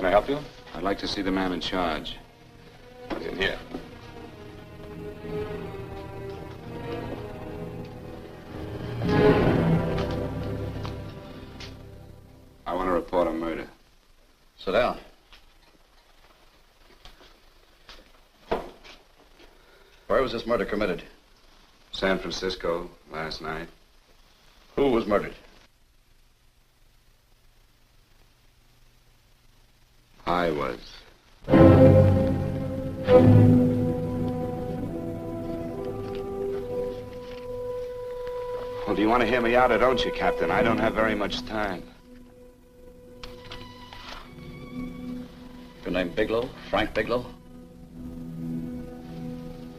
Can I help you? I'd like to see the man in charge. He's in here. I want to report a murder. Sit down. Where was this murder committed? San Francisco, last night. Who was murdered? I was. Well, do you want to hear me out or don't you, Captain? I don't have very much time. Your name Bigelow? Frank Bigelow?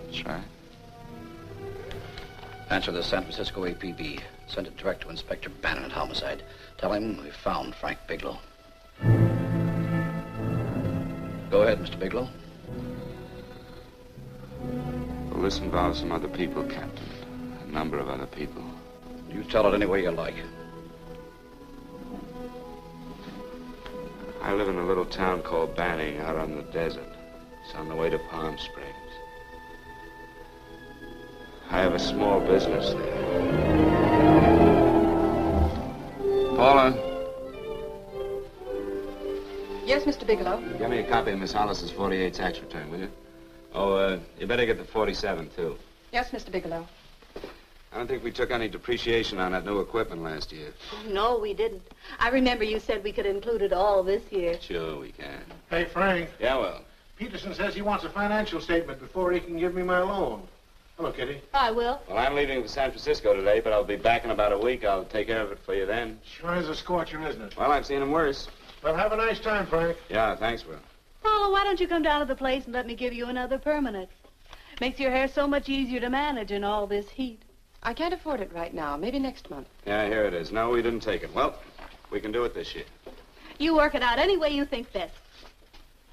That's right. Answer the San Francisco APB. Send it direct to Inspector Bannon at Homicide. Tell him we found Frank Bigelow. Go ahead, Mr. Bigelow. Well, this involves some other people, Captain. A number of other people. You tell it any way you like. I live in a little town called Banning out on the desert. It's on the way to Palm Springs. I have a small business there. Paula? Yes, Mr. Bigelow. Give me a copy of Miss Hollis's 48 tax return, will you? Oh, you better get the 47, too. Yes, Mr. Bigelow. I don't think we took any depreciation on that new equipment last year. No, we didn't. I remember you said we could include it all this year. Sure we can. Hey, Frank. Yeah, well. Peterson says he wants a financial statement before he can give me my loan. Hello, Kitty. I will. Well, I'm leaving for San Francisco today, but I'll be back in about a week. I'll take care of it for you then. Sure is a scorcher, isn't it? Well, I've seen him worse. Well, have a nice time, Frank. Yeah, thanks, Will. Paula, why don't you come down to the place and let me give you another permanent? Makes your hair so much easier to manage in all this heat. I can't afford it right now. Maybe next month. Yeah, here it is. No, we didn't take it. Well, we can do it this year. You work it out any way you think best.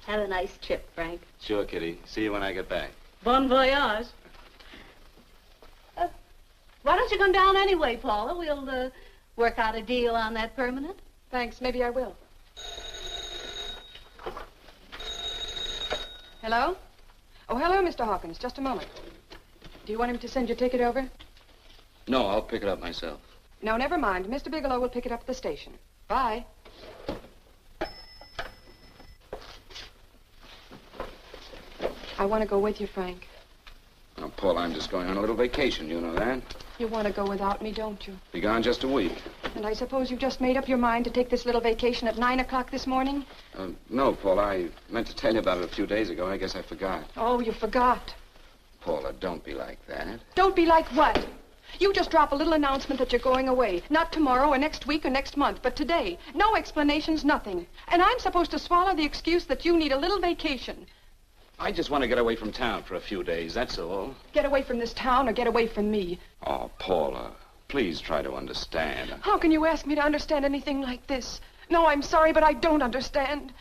Have a nice trip, Frank. Sure, Kitty. See you when I get back. Bon voyage. Why don't you come down anyway, Paula? We'll work out a deal on that permanent. Thanks. Maybe I will. Hello? Oh, hello, Mr. Hawkins. Just a moment. Do you want him to send your ticket over? No, I'll pick it up myself. No, never mind. Mr. Bigelow will pick it up at the station. Bye. I want to go with you, Frank. Now, Paul, I'm just going on a little vacation. You know that? You want to go without me, don't you? Be gone just a week. And I suppose you've just made up your mind to take this little vacation at 9 o'clock this morning? No, Paul. I meant to tell you about it a few days ago. I guess I forgot. Oh, you forgot. Paula, don't be like that. Don't be like what? You just drop a little announcement that you're going away. Not tomorrow or next week or next month, but today. No explanations, nothing. And I'm supposed to swallow the excuse that you need a little vacation. I just want to get away from town for a few days, that's all. Get away from this town or get away from me. Oh, Paula, please try to understand. How can you ask me to understand anything like this? No, I'm sorry, but I don't understand.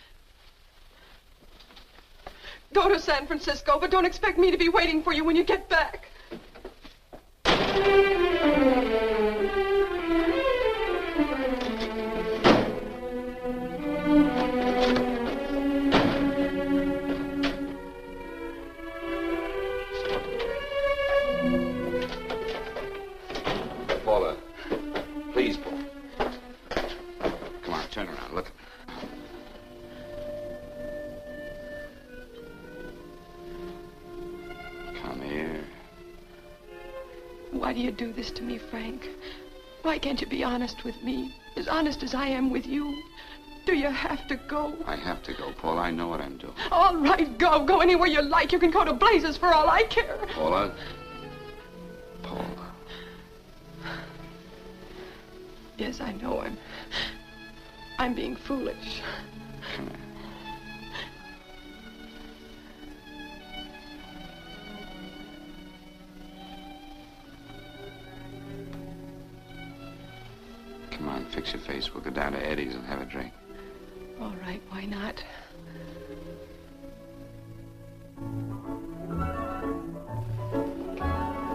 Go to San Francisco, but don't expect me to be waiting for you when you get back. Paula, please, Paul. Come on, turn around, look. Come here. Why do you do this to me, Frank? Why can't you be honest with me? As honest as I am with you? Do you have to go? I have to go, Paula. I know what I'm doing. All right, go. Go anywhere you like. You can go to blazes for all I care. Paula. Paula. Yes, I know. I'm being foolish. Come here. Come on, fix your face. We'll go down to Eddie's and have a drink. All right, why not?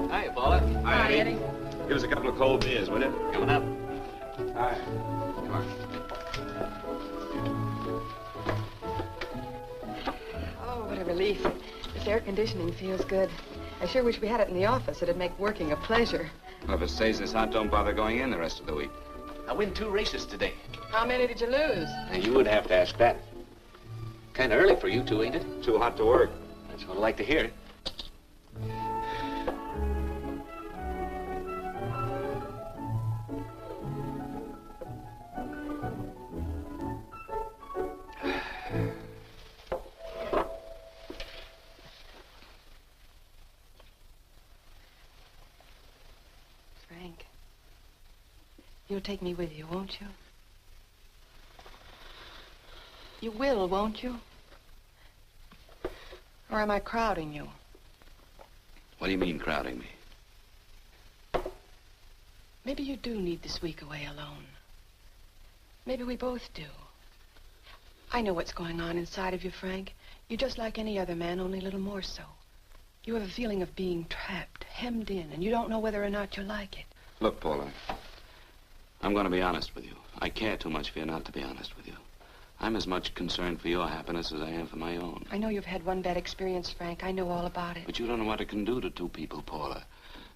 Hi, Paula. Hi, Eddie. Give us a couple of cold beers, will you? Coming up. Hi. Come on. relief. This air conditioning feels good. I sure wish we had it in the office. It'd make working a pleasure. Well, if it stays this hot, don't bother going in the rest of the week. I win 2 races today. How many did you lose? And you would have to ask that. Kind of early for you two, ain't it? Too hot to work. That's what I like to hear. Frank, you'll take me with you, won't you? You will, won't you? Or am I crowding you? What do you mean, crowding me? Maybe you do need this week away alone. Maybe we both do. I know what's going on inside of you, Frank. You're just like any other man, only a little more so. You have a feeling of being trapped, hemmed in, and you don't know whether or not you like it. Look, Paula, I'm going to be honest with you. I care too much for you not to be honest with you. I'm as much concerned for your happiness as I am for my own. I know you've had one bad experience, Frank. I know all about it. But you don't know what it can do to 2 people, Paula.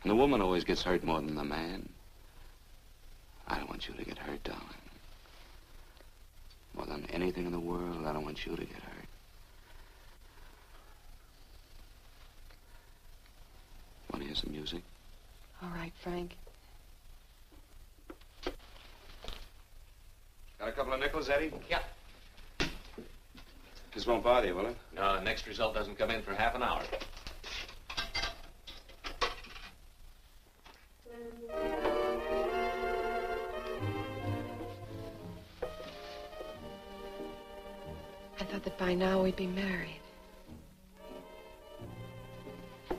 And the woman always gets hurt more than the man. I don't want you to get hurt, darling. More than anything in the world, I don't want you to get hurt. Want to hear some music? All right, Frank. Got a couple of nickels, Eddie? Yeah. This won't bother you, will it? No, the next result doesn't come in for half an hour. I thought that by now we'd be married.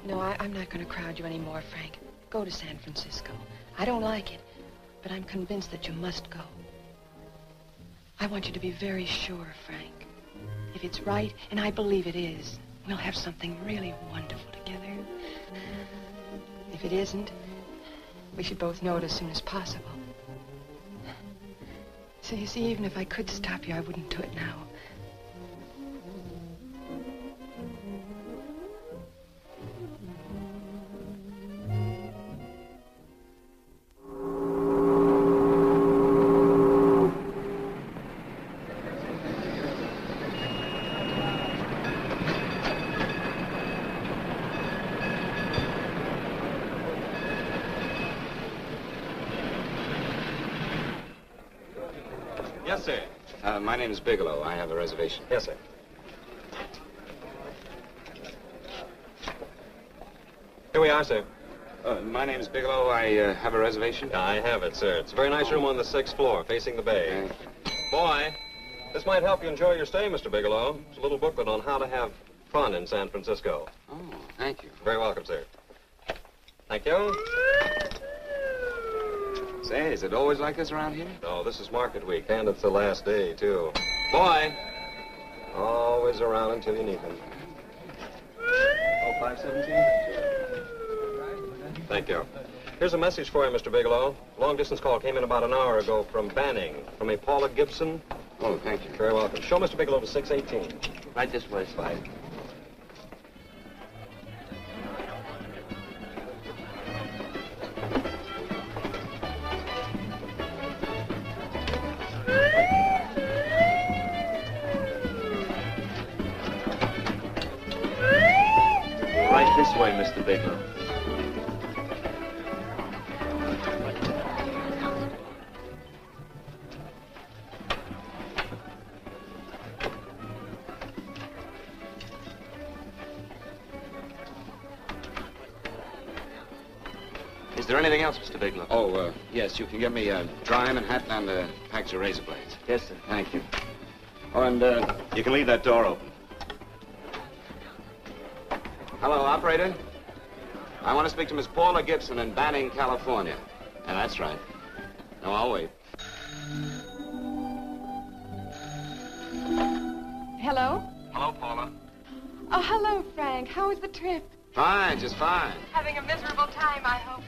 No, I'm not going to crowd you anymore, Frank. Go to San Francisco. I don't like it, but I'm convinced that you must go. I want you to be very sure, Frank. If it's right, and I believe it is, we'll have something really wonderful together. If it isn't, we should both know it as soon as possible. So you see, even if I could stop you, I wouldn't do it now. Yes, sir. My name is Bigelow. I have a reservation. Yes, sir. Here we are, sir. My name is Bigelow. I have a reservation. I have it, sir. It's a very nice room on the 6th floor, facing the bay. Boy, this might help you enjoy your stay, Mr. Bigelow. It's a little booklet on how to have fun in San Francisco. Oh, thank you. Very welcome, sir. Thank you. Say, is it always like this around here? No, this is market week, and it's the last day, too. Boy, always around until you need him. Oh, 517? Thank you. Here's a message for you, Mr. Bigelow. Long-distance call came in about an hour ago from Banning, from a Paula Gibson. Oh, thank you. Very welcome. Show Mr. Bigelow to 618. Right this way. Fine. Right this way, Mr. Bigelow. Is there anything else, Mr. Bigelow? Oh, yes, you can get me a dry Manhattan and a package of razor blades. Yes, sir. Thank you. Oh, and you can leave that door open. Hello, operator. I want to speak to Miss Paula Gibson in Banning, California. Yeah, that's right. No, I'll wait. Hello? Hello, Paula. Oh, hello, Frank. How was the trip? Fine, just fine. Having a miserable time, I hope.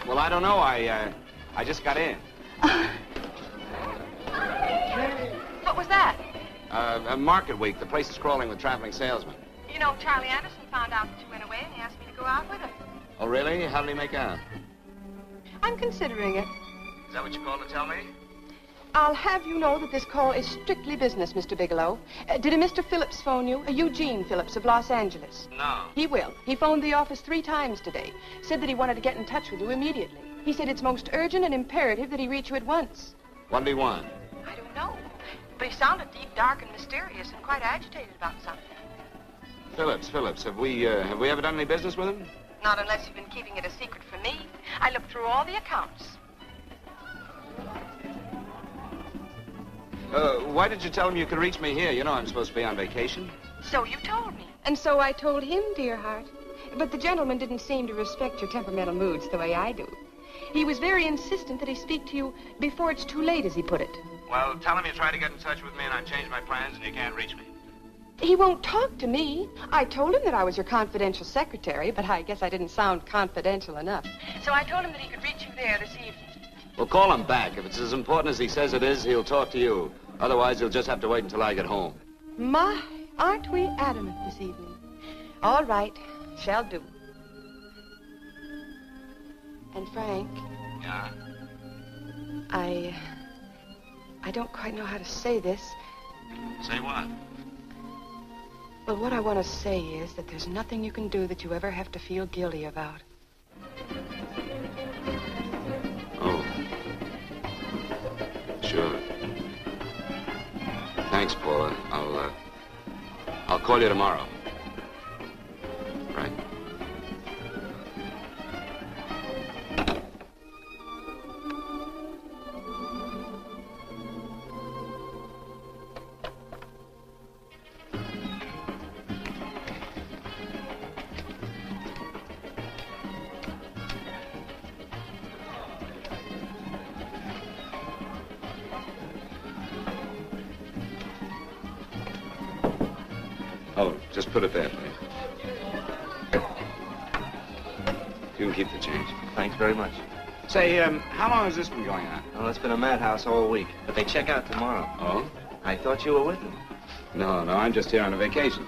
Well, I don't know. I just got in. What was that? Market week. The place is crawling with traveling salesmen. You know, Charlie Anderson found out that you went away, and he asked me to go out with him. Oh, really? How did he make out? I'm considering it. Is that what you called to tell me? I'll have you know that this call is strictly business, Mr. Bigelow. Did a Mr. Phillips phone you? Eugene Phillips of Los Angeles. No. He will. He phoned the office 3 times today. Said that he wanted to get in touch with you immediately. He said it's most urgent and imperative that he reach you at once. What did he want? I don't know. But he sounded deep, dark, and mysterious, and quite agitated about something. Phillips. Have we ever done any business with him? Not unless you've been keeping it a secret from me. I looked through all the accounts. Why did you tell him you could reach me here? You know I'm supposed to be on vacation. So you told me. And so I told him, dear heart. But the gentleman didn't seem to respect your temperamental moods the way I do. He was very insistent that he speak to you before it's too late, as he put it. Well, tell him you tried to get in touch with me and I changed my plans and you can't reach me. He won't talk to me. I told him that I was your confidential secretary, but I guess I didn't sound confidential enough. So I told him that he could reach you there this evening. Well, call him back. If it's as important as he says it is, he'll talk to you. Otherwise, he'll just have to wait until I get home. My, aren't we adamant this evening? All right, shall do. And Frank. Yeah? I don't quite know how to say this. Say what? Well, what I want to say is that there's nothing you can do that you ever have to feel guilty about. Oh. Sure. Thanks, Paula. I'll call you tomorrow. Right. Oh, just put it there, please. You can keep the change. Thanks very much. Say, how long has this been going on? Well, it's been a madhouse all week, but they check out tomorrow. Oh? I thought you were with them. No, I'm just here on a vacation.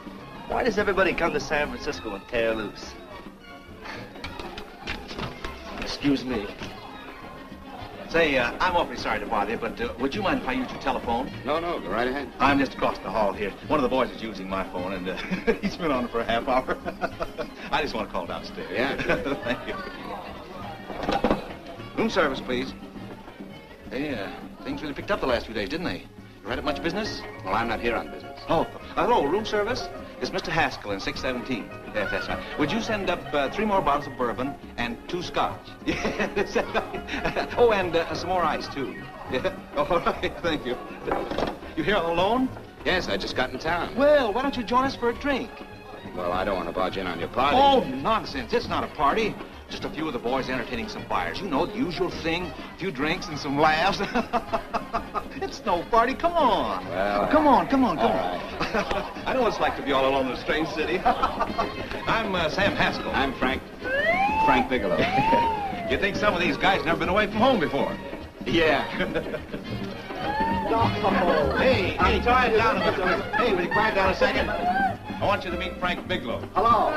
Why does everybody come to San Francisco and tear loose? Excuse me. Say, I'm awfully sorry to bother you, but would you mind if I used your telephone? No, go right ahead. I'm just across the hall here. One of the boys is using my phone, and he's been on it for a half hour. I just want to call downstairs. Yeah. Thank you. Room service, please. Hey, things really picked up the last few days, didn't they? You had much business? Well, I'm not here on business. Oh, hello, room service? It's Mr. Haskell in 617. Yes, that's right. Would you send up 3 more bottles of bourbon and 2 scotch? Yes. Oh, and some more ice, too. Yeah. All right, thank you. You here all alone? Yes, I just got in town. Well, why don't you join us for a drink? Well, I don't want to barge in on your party. Oh, nonsense. It's not a party. Just a few of the boys entertaining some buyers. You know, the usual thing. A few drinks and some laughs. It's no party. Come on. Well, come on. All right. I know what it's like to be all alone in a strange city. I'm Sam Haskell. I'm Frank Bigelow. You think some of these guys never been away from home before? Yeah. Hey, quiet down a minute. Hey, will you quiet down a second? I want you to meet Frank Bigelow. Hello.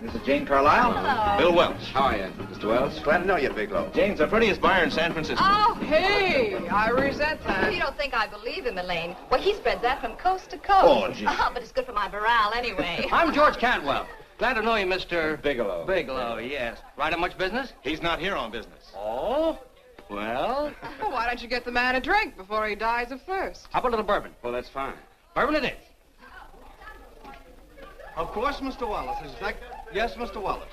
This is Jane Carlisle. Hello. Bill Welch. How are you, Mr. Wells? Glad to know you, Bigelow. Jane's the prettiest buyer in San Francisco. Oh, hey, I resent that. You don't think I believe him, Elaine? Well, he spreads that from coast to coast. Oh, gee. But it's good for my morale anyway. I'm George Cantwell. Glad to know you, Mr. Bigelow. Bigelow, yes. Right on much business? He's not here on business. Oh? Well, Well, why don't you get the man a drink before he dies of thirst? how about a little bourbon? Well, that's fine. Bourbon it is. Of course, Mr. Wallace. Yes, Mr. Wallace.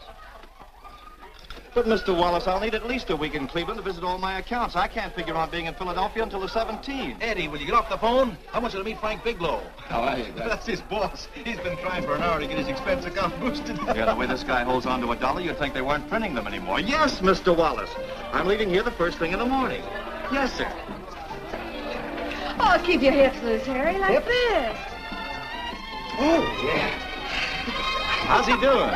But, Mr. Wallace, I'll need at least a week in Cleveland to visit all my accounts. I can't figure on being in Philadelphia until the 17th. Eddie, will you get off the phone? I want you to meet Frank Bigelow. How are you, That's his boss. He's been trying for an hour to get his expense account boosted. Yeah, the way this guy holds on to $1, you'd think they weren't printing them anymore. Yes, Mr. Wallace. I'm leaving here the first thing in the morning. Yes, sir. Oh, keep your hips loose, Harry, like this. Oh, yeah. How's he doing?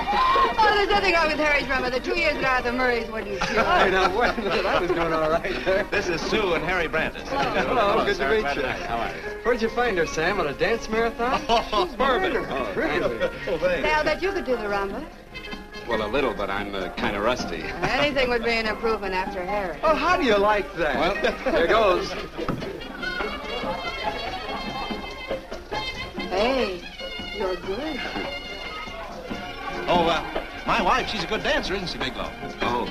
Oh, there's nothing wrong with Harry's rummer. The 2 years at Arthur Murray's wouldn't cure. Hey, now, wait a minute. I was doing all right there. This is Sue and Harry Brantis. Hello, good to meet you. How are you? Where'd you find her, Sam? On a dance marathon? Oh, bourbon. Oh, really? Oh, thanks. Say, I'll bet you could do the rumba. Well, a little, but I'm kind of rusty. Anything would be an improvement after Harry. Oh, how do you like that? Well, here goes. Hey, you're good. Oh, my wife, she's a good dancer, isn't she, Bigelow? Oh,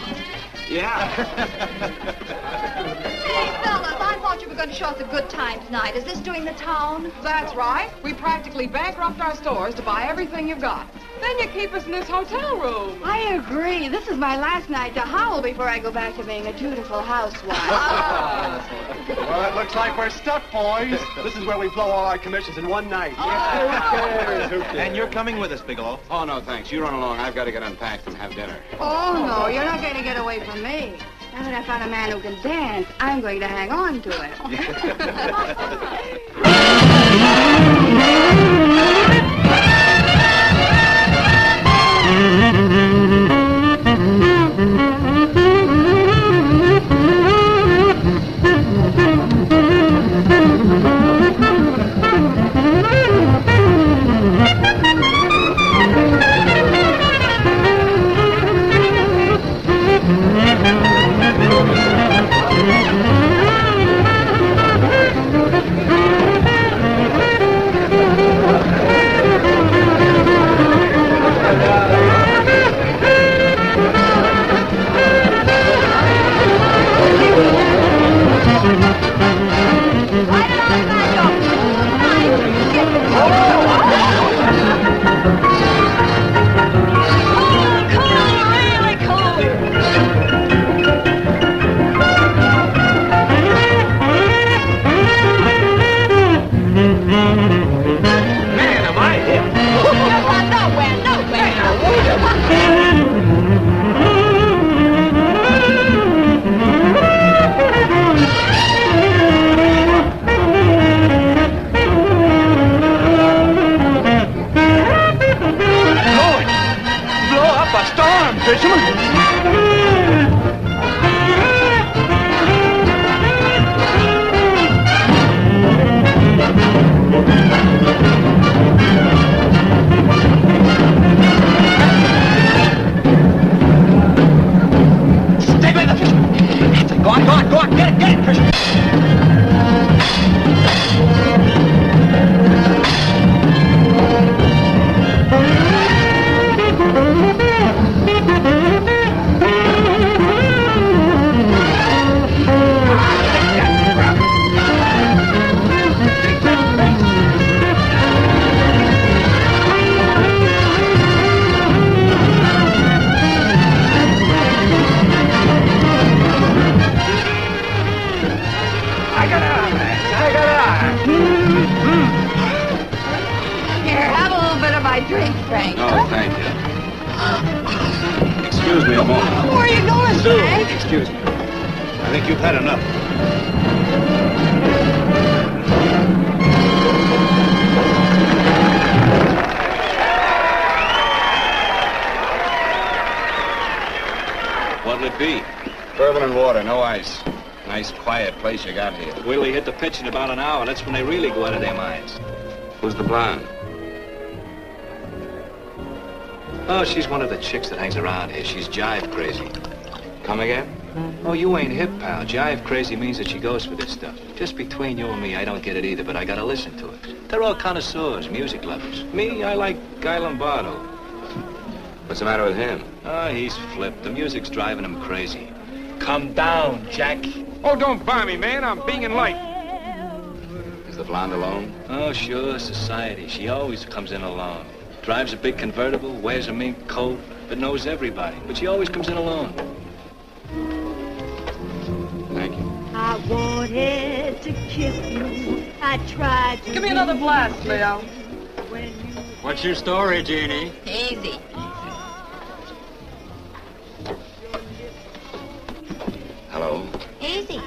yeah. Hey, fellas, I thought you were going to show us a good time tonight. Is this doing the town? That's right. We practically bankrupt our stores to buy everything you've got. Then you keep us in this hotel room. I agree. This is my last night to howl before I go back to being a dutiful housewife. Well, it looks like we're stuck, boys. This is where we blow all our commissions in one night. Who cares? And you're coming with us, Bigelow. Oh, no, thanks. You run along. I've got to get unpacked and have dinner. Oh, no, you're not going to get away from me. Now that I found a man who can dance, I'm going to hang on to him. You got here. Wait till you hit the pitch in about an hour. That's when they really go out of their minds. Who's the blonde? Oh, she's one of the chicks that hangs around here. She's jive crazy. Come again? Oh, you ain't hip, pal. Jive crazy means that she goes for this stuff. Just between you and me, I don't get it either, but I gotta listen to it. They're all connoisseurs, music lovers. Me, I like Guy Lombardo. What's the matter with him? Oh, he's flipped. The music's driving him crazy. Come down, Jack. Oh, don't buy me, man. I'm being light. Is the blonde alone? Oh, sure, society. She always comes in alone. Drives a big convertible, wears a mink coat, but knows everybody. But she always comes in alone. Thank you. I wanted to kiss you. I tried to... Give me another blast, Leo. What's your story, Jeannie? Easy. Hello? Easy.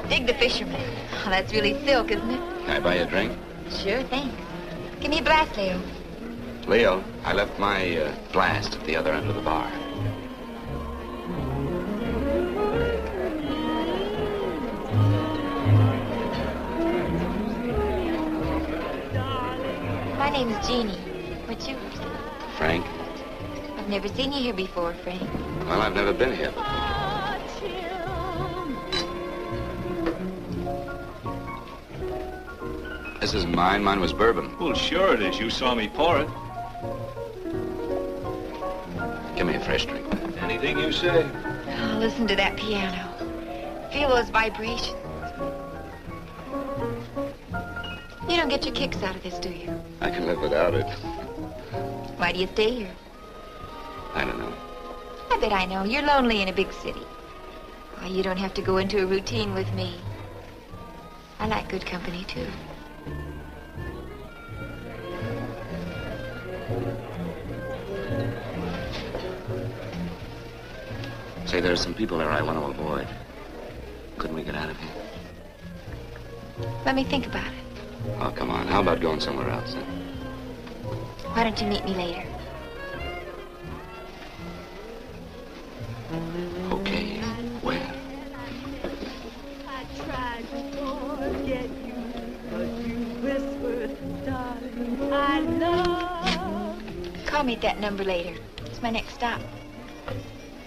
Dig the fisherman. Oh, that's really silk, isn't it? Can I buy you a drink? Sure thing. Give me a blast, Leo. Leo, I left my glass at the other end of the bar. My name's Jeannie. What's yours? Frank? I've never seen you here before, Frank. Well, I've never been here before. This isn't mine. Mine was bourbon. Well, sure it is. You saw me pour it. Give me a fresh drink. Anything you say. Oh, listen to that piano. Feel those vibrations. You don't get your kicks out of this, do you? I can live without it. Why do you stay here? I don't know. I bet I know. You're lonely in a big city. Why, you don't have to go into a routine with me. I like good company, too. Say, there are some people there I want to avoid. Couldn't we get out of here? Let me think about it. Oh, come on. How about going somewhere else, then? Why don't you meet me later? Okay. Where? I tried to forget you, but you whispered, darling, I love. Call me at that number later. It's my next stop.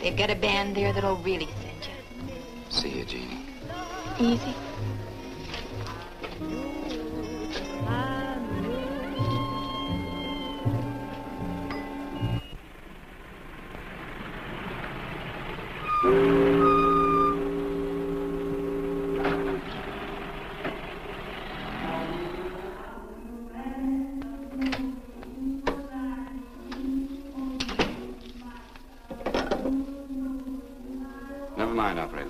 They've got a band there that'll really send you. See you, Jeannie. Easy. Never mind, operator.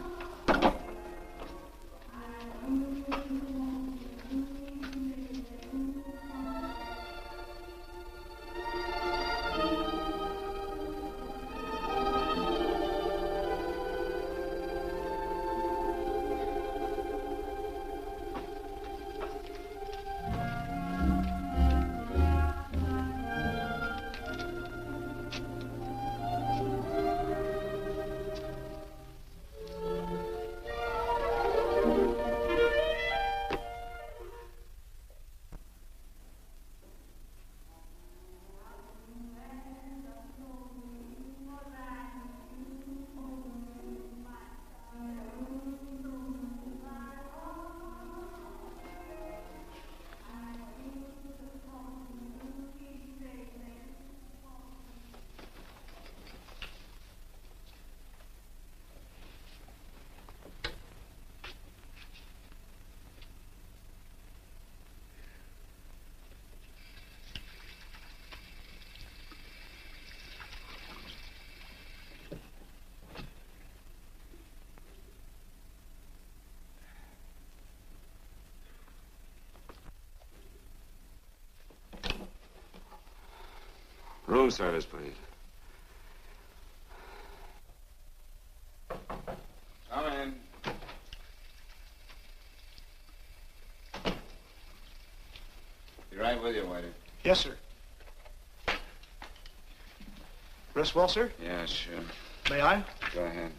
Room service, please. Come in. Be right with you, waiter. Yes, sir. Rest well, sir? Yeah, sure. May I? Go ahead.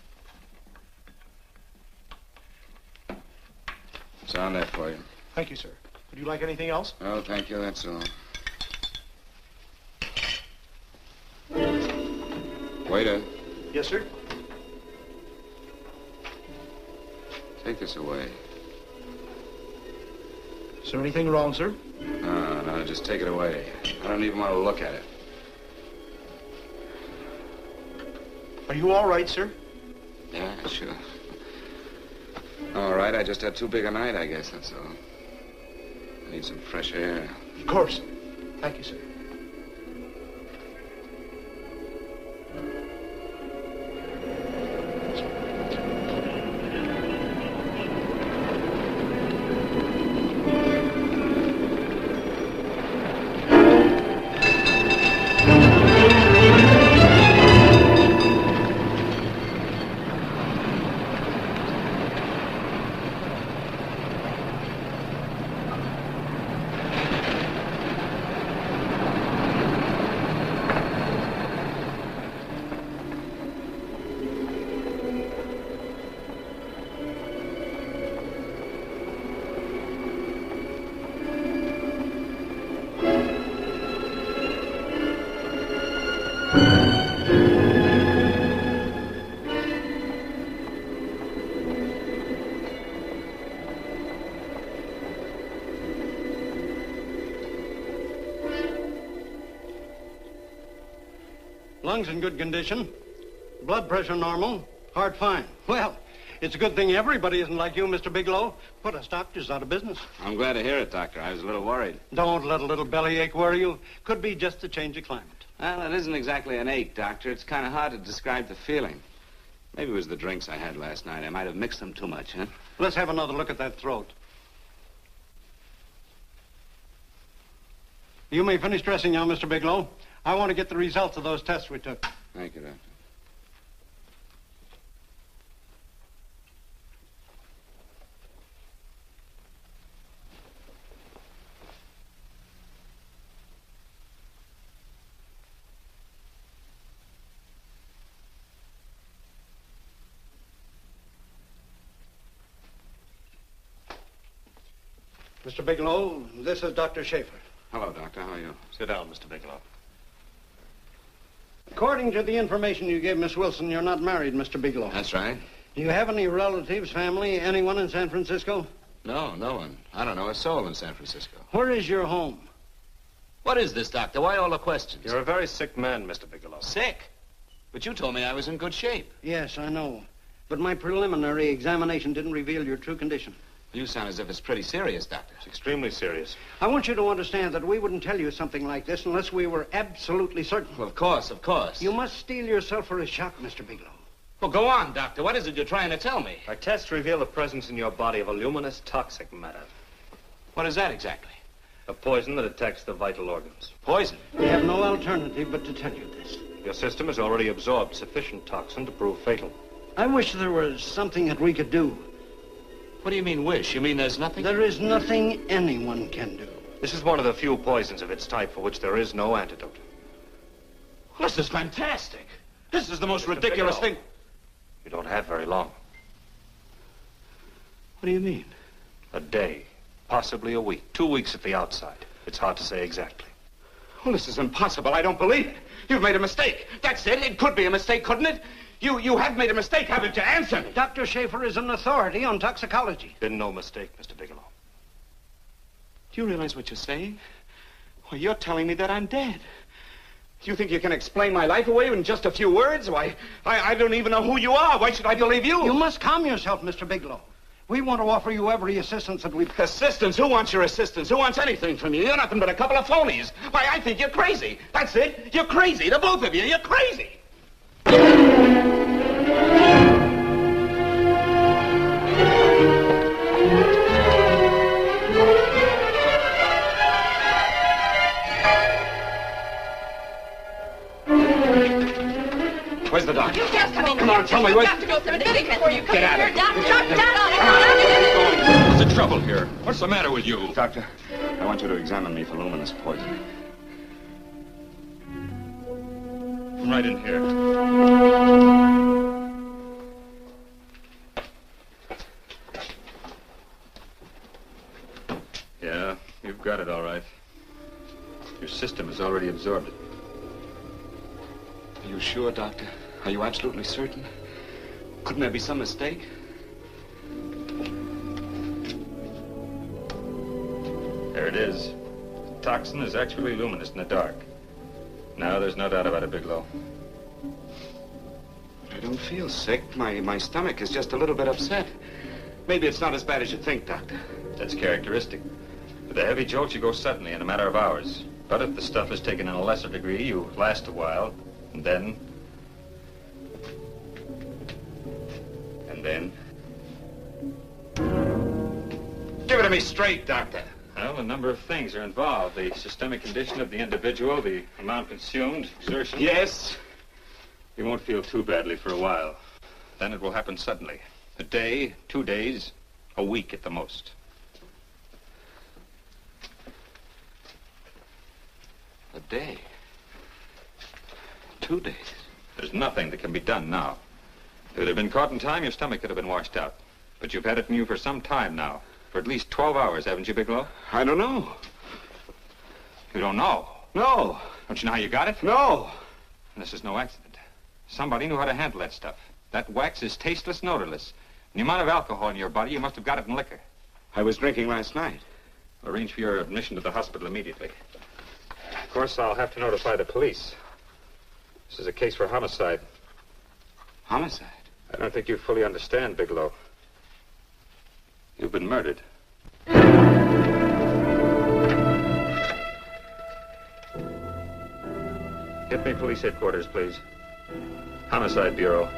It's on there for you. Thank you, sir. Would you like anything else? Oh, thank you, that's all. Waiter. Yes, sir. Take this away. Is there anything wrong, sir? No, just take it away. I don't even want to look at it. Are you all right, sir? Yeah, sure. All right, I just had too big a night, I guess, that's all. I need some fresh air. Of course. Thank you, sir. Lungs in good condition. Blood pressure normal. Heart fine. Well, it's a good thing everybody isn't like you, Mr. Bigelow. Put us doctors out of business. I'm glad to hear it, Doctor. I was a little worried. Don't let a little bellyache worry you. Could be just a change of climate. Well, it isn't exactly an ache, Doctor. It's kind of hard to describe the feeling. Maybe it was the drinks I had last night. I might have mixed them too much, huh? Let's have another look at that throat. You may finish dressing now, Mr. Bigelow. I want to get the results of those tests we took. Thank you, Doctor. Mr. Bigelow, this is Dr. Schaefer. Hello, Doctor. How are you? Sit down, Mr. Bigelow. According to the information you gave Miss Wilson, you're not married, Mr. Bigelow. That's right. Do you have any relatives, family, anyone in San Francisco? No, no one. I don't know a soul in San Francisco. Where is your home? What is this, Doctor? Why all the questions? You're a very sick man, Mr. Bigelow. Sick? But you told me I was in good shape. Yes, I know. But my preliminary examination didn't reveal your true condition. You sound as if it's pretty serious, Doctor. It's extremely serious. I want you to understand that we wouldn't tell you something like this unless we were absolutely certain. Well, of course, of course. You must steel yourself for a shock, Mr. Bigelow. Well, go on, Doctor. What is it you're trying to tell me? Our tests reveal the presence in your body of a luminous toxic matter. What is that exactly? A poison that attacks the vital organs. Poison? We have no alternative but to tell you this. Your system has already absorbed sufficient toxin to prove fatal. I wish there was something that we could do. What do you mean, wish? You mean there's nothing? There is nothing anyone can do. This is one of the few poisons of its type for which there is no antidote. Well, this is fantastic. This is the most ridiculous thing. You don't have very long. What do you mean? A day, possibly a week, 2 weeks at the outside. It's hard to say exactly. Well, this is impossible. I don't believe it. You've made a mistake. That's it. It could be a mistake, couldn't it? You have made a mistake, haven't you? Answer me. Dr. Schaefer is an authority on toxicology. Been no mistake, Mr. Bigelow. Do you realize what you're saying? Well, you're telling me that I'm dead. Do you think you can explain my life away in just a few words? Why, I don't even know who you are. Why should I believe you? You must calm yourself, Mr. Bigelow. We want to offer you every assistance that we've... Assistance? Who wants your assistance? Who wants anything from you? You're nothing but a couple of phonies. Why, I think you're crazy. That's it. You're crazy. The both of you. You're crazy. Where's the doctor? You just come in. Come on, tell me. You've got to go through the thing before you come Get out here. of here. Doctor, What's the trouble here? What's the matter with you? Doctor, I want you to examine me for luminous poison. Come right in here. Yeah, you've got it all right. Your system has already absorbed it. Are you sure, Doctor? Are you absolutely certain? Couldn't there be some mistake? There it is. The toxin is actually luminous in the dark. Now there's no doubt about it, Bigelow. I don't feel sick. My stomach is just a little bit upset. Maybe it's not as bad as you think, Doctor. That's characteristic. With a heavy jolt, you go suddenly in a matter of hours. But if the stuff is taken in a lesser degree, you last a while. And then... Give it to me straight, Doctor. Well, a number of things are involved. The systemic condition of the individual, the amount consumed, exertion. Yes? You won't feel too badly for a while. Then it will happen suddenly. A day, 2 days, a week at the most. A day. 2 days. There's nothing that can be done now. If it had been caught in time, your stomach could have been washed out. But you've had it in you for some time now. For at least 12 hours, haven't you, Bigelow? I don't know. You don't know? No. Don't you know how you got it? No. And this is no accident. Somebody knew how to handle that stuff. That wax is tasteless and odorless. And the amount of alcohol in your body, you must have got it in liquor. I was drinking last night. Arrange for your admission to the hospital immediately. Of course, I'll have to notify the police. This is a case for homicide. Homicide? I don't think you fully understand, Bigelow. You've been murdered. Get me police headquarters, please. Homicide Bureau.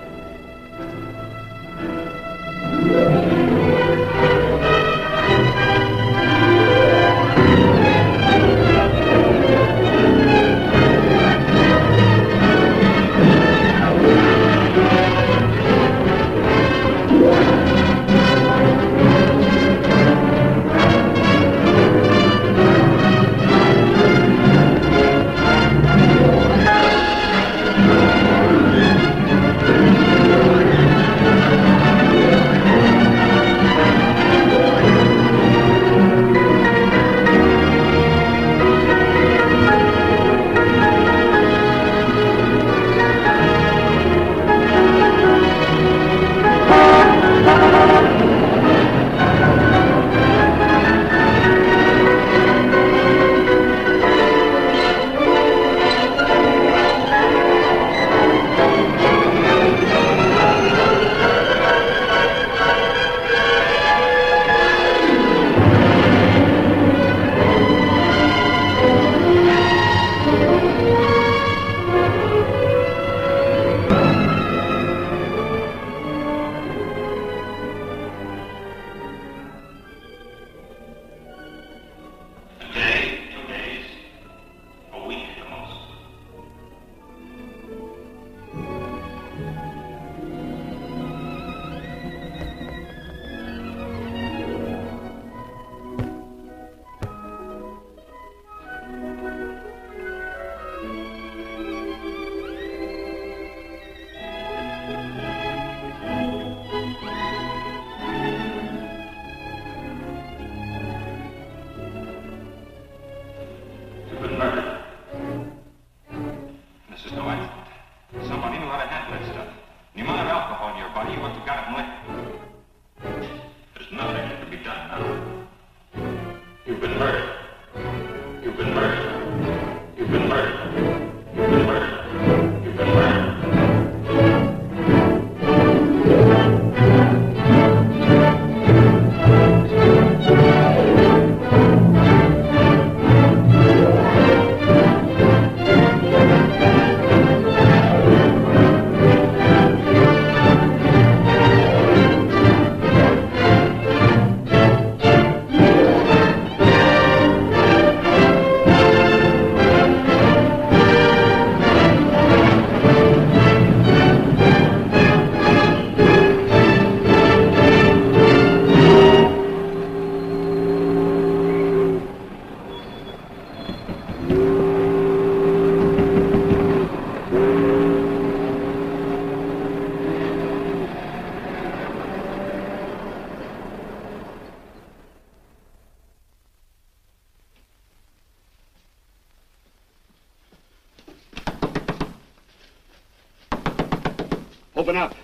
Open up.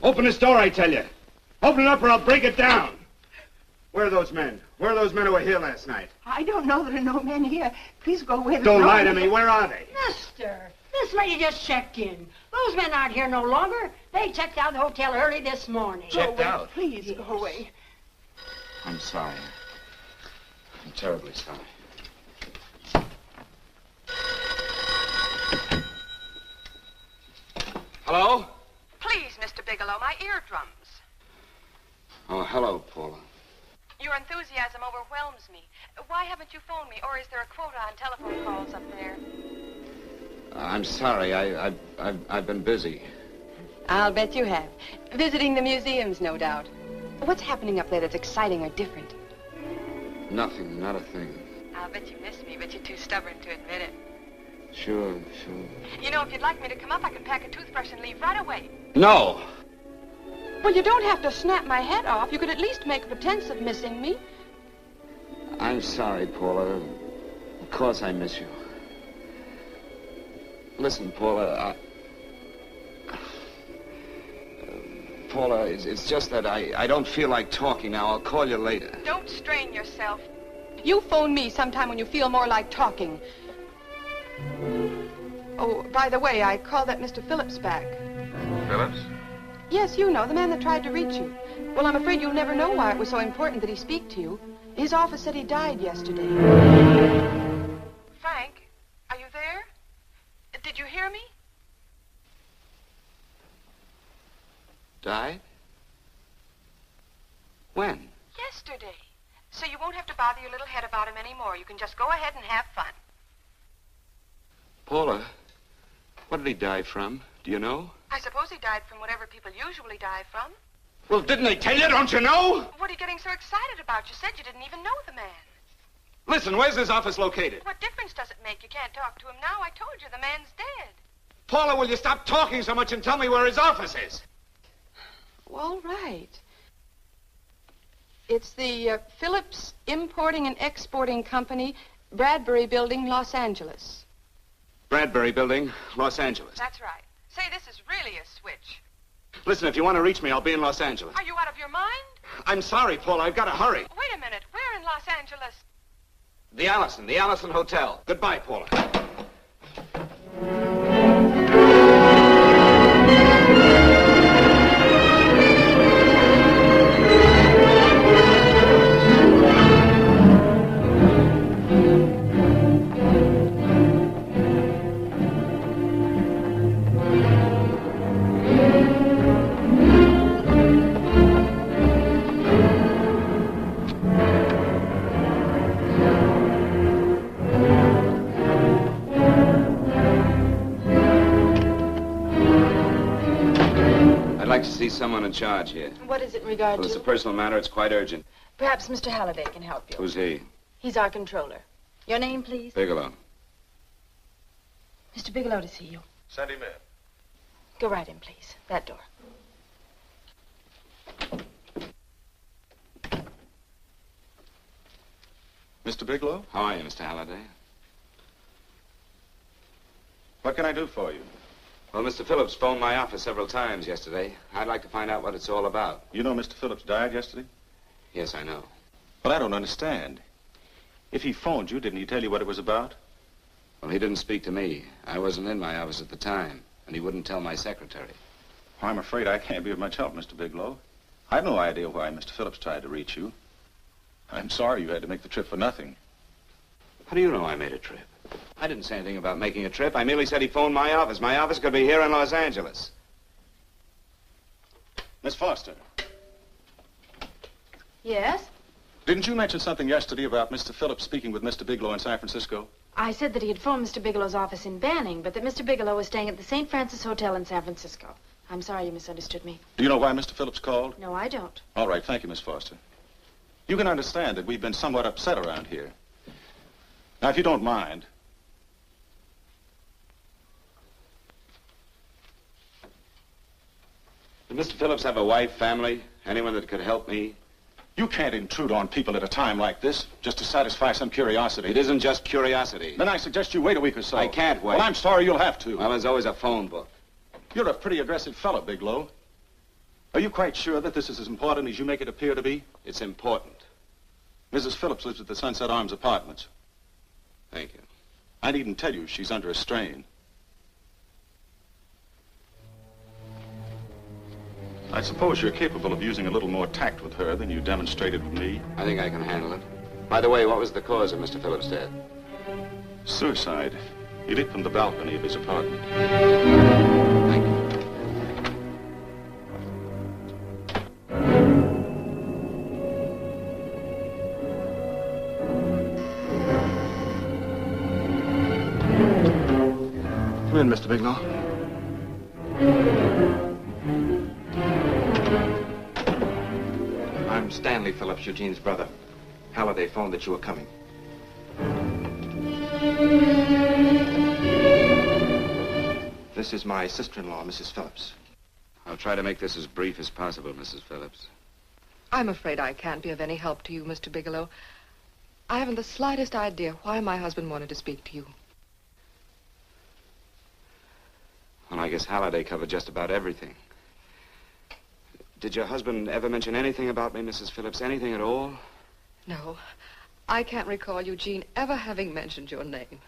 Open this door, I tell you. Open it up or I'll break it down. Where are those men? Where are those men who were here last night? I don't know. There are no men here. Please go away. Don't lie to me. Where are they? Mister, this lady just checked in. Those men aren't here no longer. They checked out of the hotel early this morning. Checked out? Please go away. I'm sorry. I'm terribly sorry. Hello? Please, Mr. Bigelow, my eardrums. Oh, hello, Paula. Your enthusiasm overwhelms me. Why haven't you phoned me, or is there a quota on telephone calls up there? I'm sorry. I've been busy. I'll bet you have. Visiting the museums, no doubt. What's happening up there that's exciting or different? Nothing, not a thing. I'll bet you miss me, but you're too stubborn to admit it. Sure. You know, if you'd like me to come up, I can pack a toothbrush and leave right away. No! Well, you don't have to snap my head off. You could at least make a pretense of missing me. I'm sorry, Paula. Of course I miss you. Listen, Paula, Paula, it's just that I don't feel like talking now. I'll call you later. Don't strain yourself. You phone me sometime when you feel more like talking. Oh, by the way, I called that Mr. Phillips back. Phillips? Yes, you know, the man that tried to reach you. Well, I'm afraid you'll never know why it was so important that he speak to you. His office said he died yesterday. Frank, are you there? Did you hear me? Died? When? Yesterday. So you won't have to bother your little head about him anymore. You can just go ahead and have fun. Paula, what did he die from? Do you know? I suppose he died from whatever people usually die from. Well, didn't they tell you? Don't you know? What are you getting so excited about? You said you didn't even know the man. Listen, where's his office located? What difference does it make? You can't talk to him now. I told you the man's dead. Paula, will you stop talking so much and tell me where his office is? All right. It's the Phillips Importing and Exporting Company, Bradbury Building, Los Angeles. Bradbury Building, Los Angeles. That's right. Say, this is really a switch. Listen, if you want to reach me, I'll be in Los Angeles. Are you out of your mind? I'm sorry, Paula. I've got to hurry. Wait a minute. Where in Los Angeles? The Allison Hotel. Goodbye, Paula. To see someone in charge here. What is it in regard Well, to? it's a personal matter. It's quite urgent. Perhaps Mr. Halliday can help you. Who's he? He's our controller. Your name, please? Bigelow. Mr. Bigelow to see you. Send him in. Go right in, please. That door. Mr. Bigelow? How are you, Mr. Halliday? What can I do for you? Well, Mr. Phillips phoned my office several times yesterday. I'd like to find out what it's all about. You know Mr. Phillips died yesterday? Yes, I know. But I don't understand. If he phoned you, didn't he tell you what it was about? Well, he didn't speak to me. I wasn't in my office at the time, and he wouldn't tell my secretary. Well, I'm afraid I can't be of much help, Mr. Bigelow. I've no idea why Mr. Phillips tried to reach you. I'm sorry you had to make the trip for nothing. How do you know I made a trip? I didn't say anything about making a trip. I merely said he phoned my office. My office could be here in Los Angeles. Miss Foster, Yes? didn't you mention something yesterday about Mr. Phillips speaking with Mr. Bigelow in San Francisco? I said that he had phoned Mr. Bigelow's office in Banning, but that Mr. Bigelow was staying at the St. Francis Hotel in San Francisco. I'm sorry you misunderstood me. Do you know why Mr. Phillips called? No, I don't. All right, thank you, Miss Foster. You can understand that we've been somewhat upset around here. Now, if you don't mind, Did Mr. Phillips have a wife, family, anyone that could help me? you can't intrude on people at a time like this just to satisfy some curiosity. It isn't just curiosity. Then I suggest you wait a week or so. I can't wait. Well, I'm sorry you'll have to. Well, there's always a phone book. You're a pretty aggressive fellow, Bigelow. Are you quite sure that this is as important as you make it appear to be? It's important. Mrs. Phillips lives at the Sunset Arms Apartments. Thank you. I needn't tell you she's under a strain. I suppose you're capable of using a little more tact with her than you demonstrated with me. I think I can handle it. By the way, what was the cause of Mr. Phillips' death? Suicide. He leaped from the balcony of his apartment. Thank you. Come in, Mr. Bigelow. I'm Stanley Phillips, Eugene's brother. Halliday phoned that you were coming. This is my sister-in-law, Mrs. Phillips. I'll try to make this as brief as possible, Mrs. Phillips. I'm afraid I can't be of any help to you, Mr. Bigelow. I haven't the slightest idea why my husband wanted to speak to you. Well, I guess Halliday covered just about everything. Did your husband ever mention anything about me, Mrs. Phillips? Anything at all? No, I can't recall Eugene ever having mentioned your name.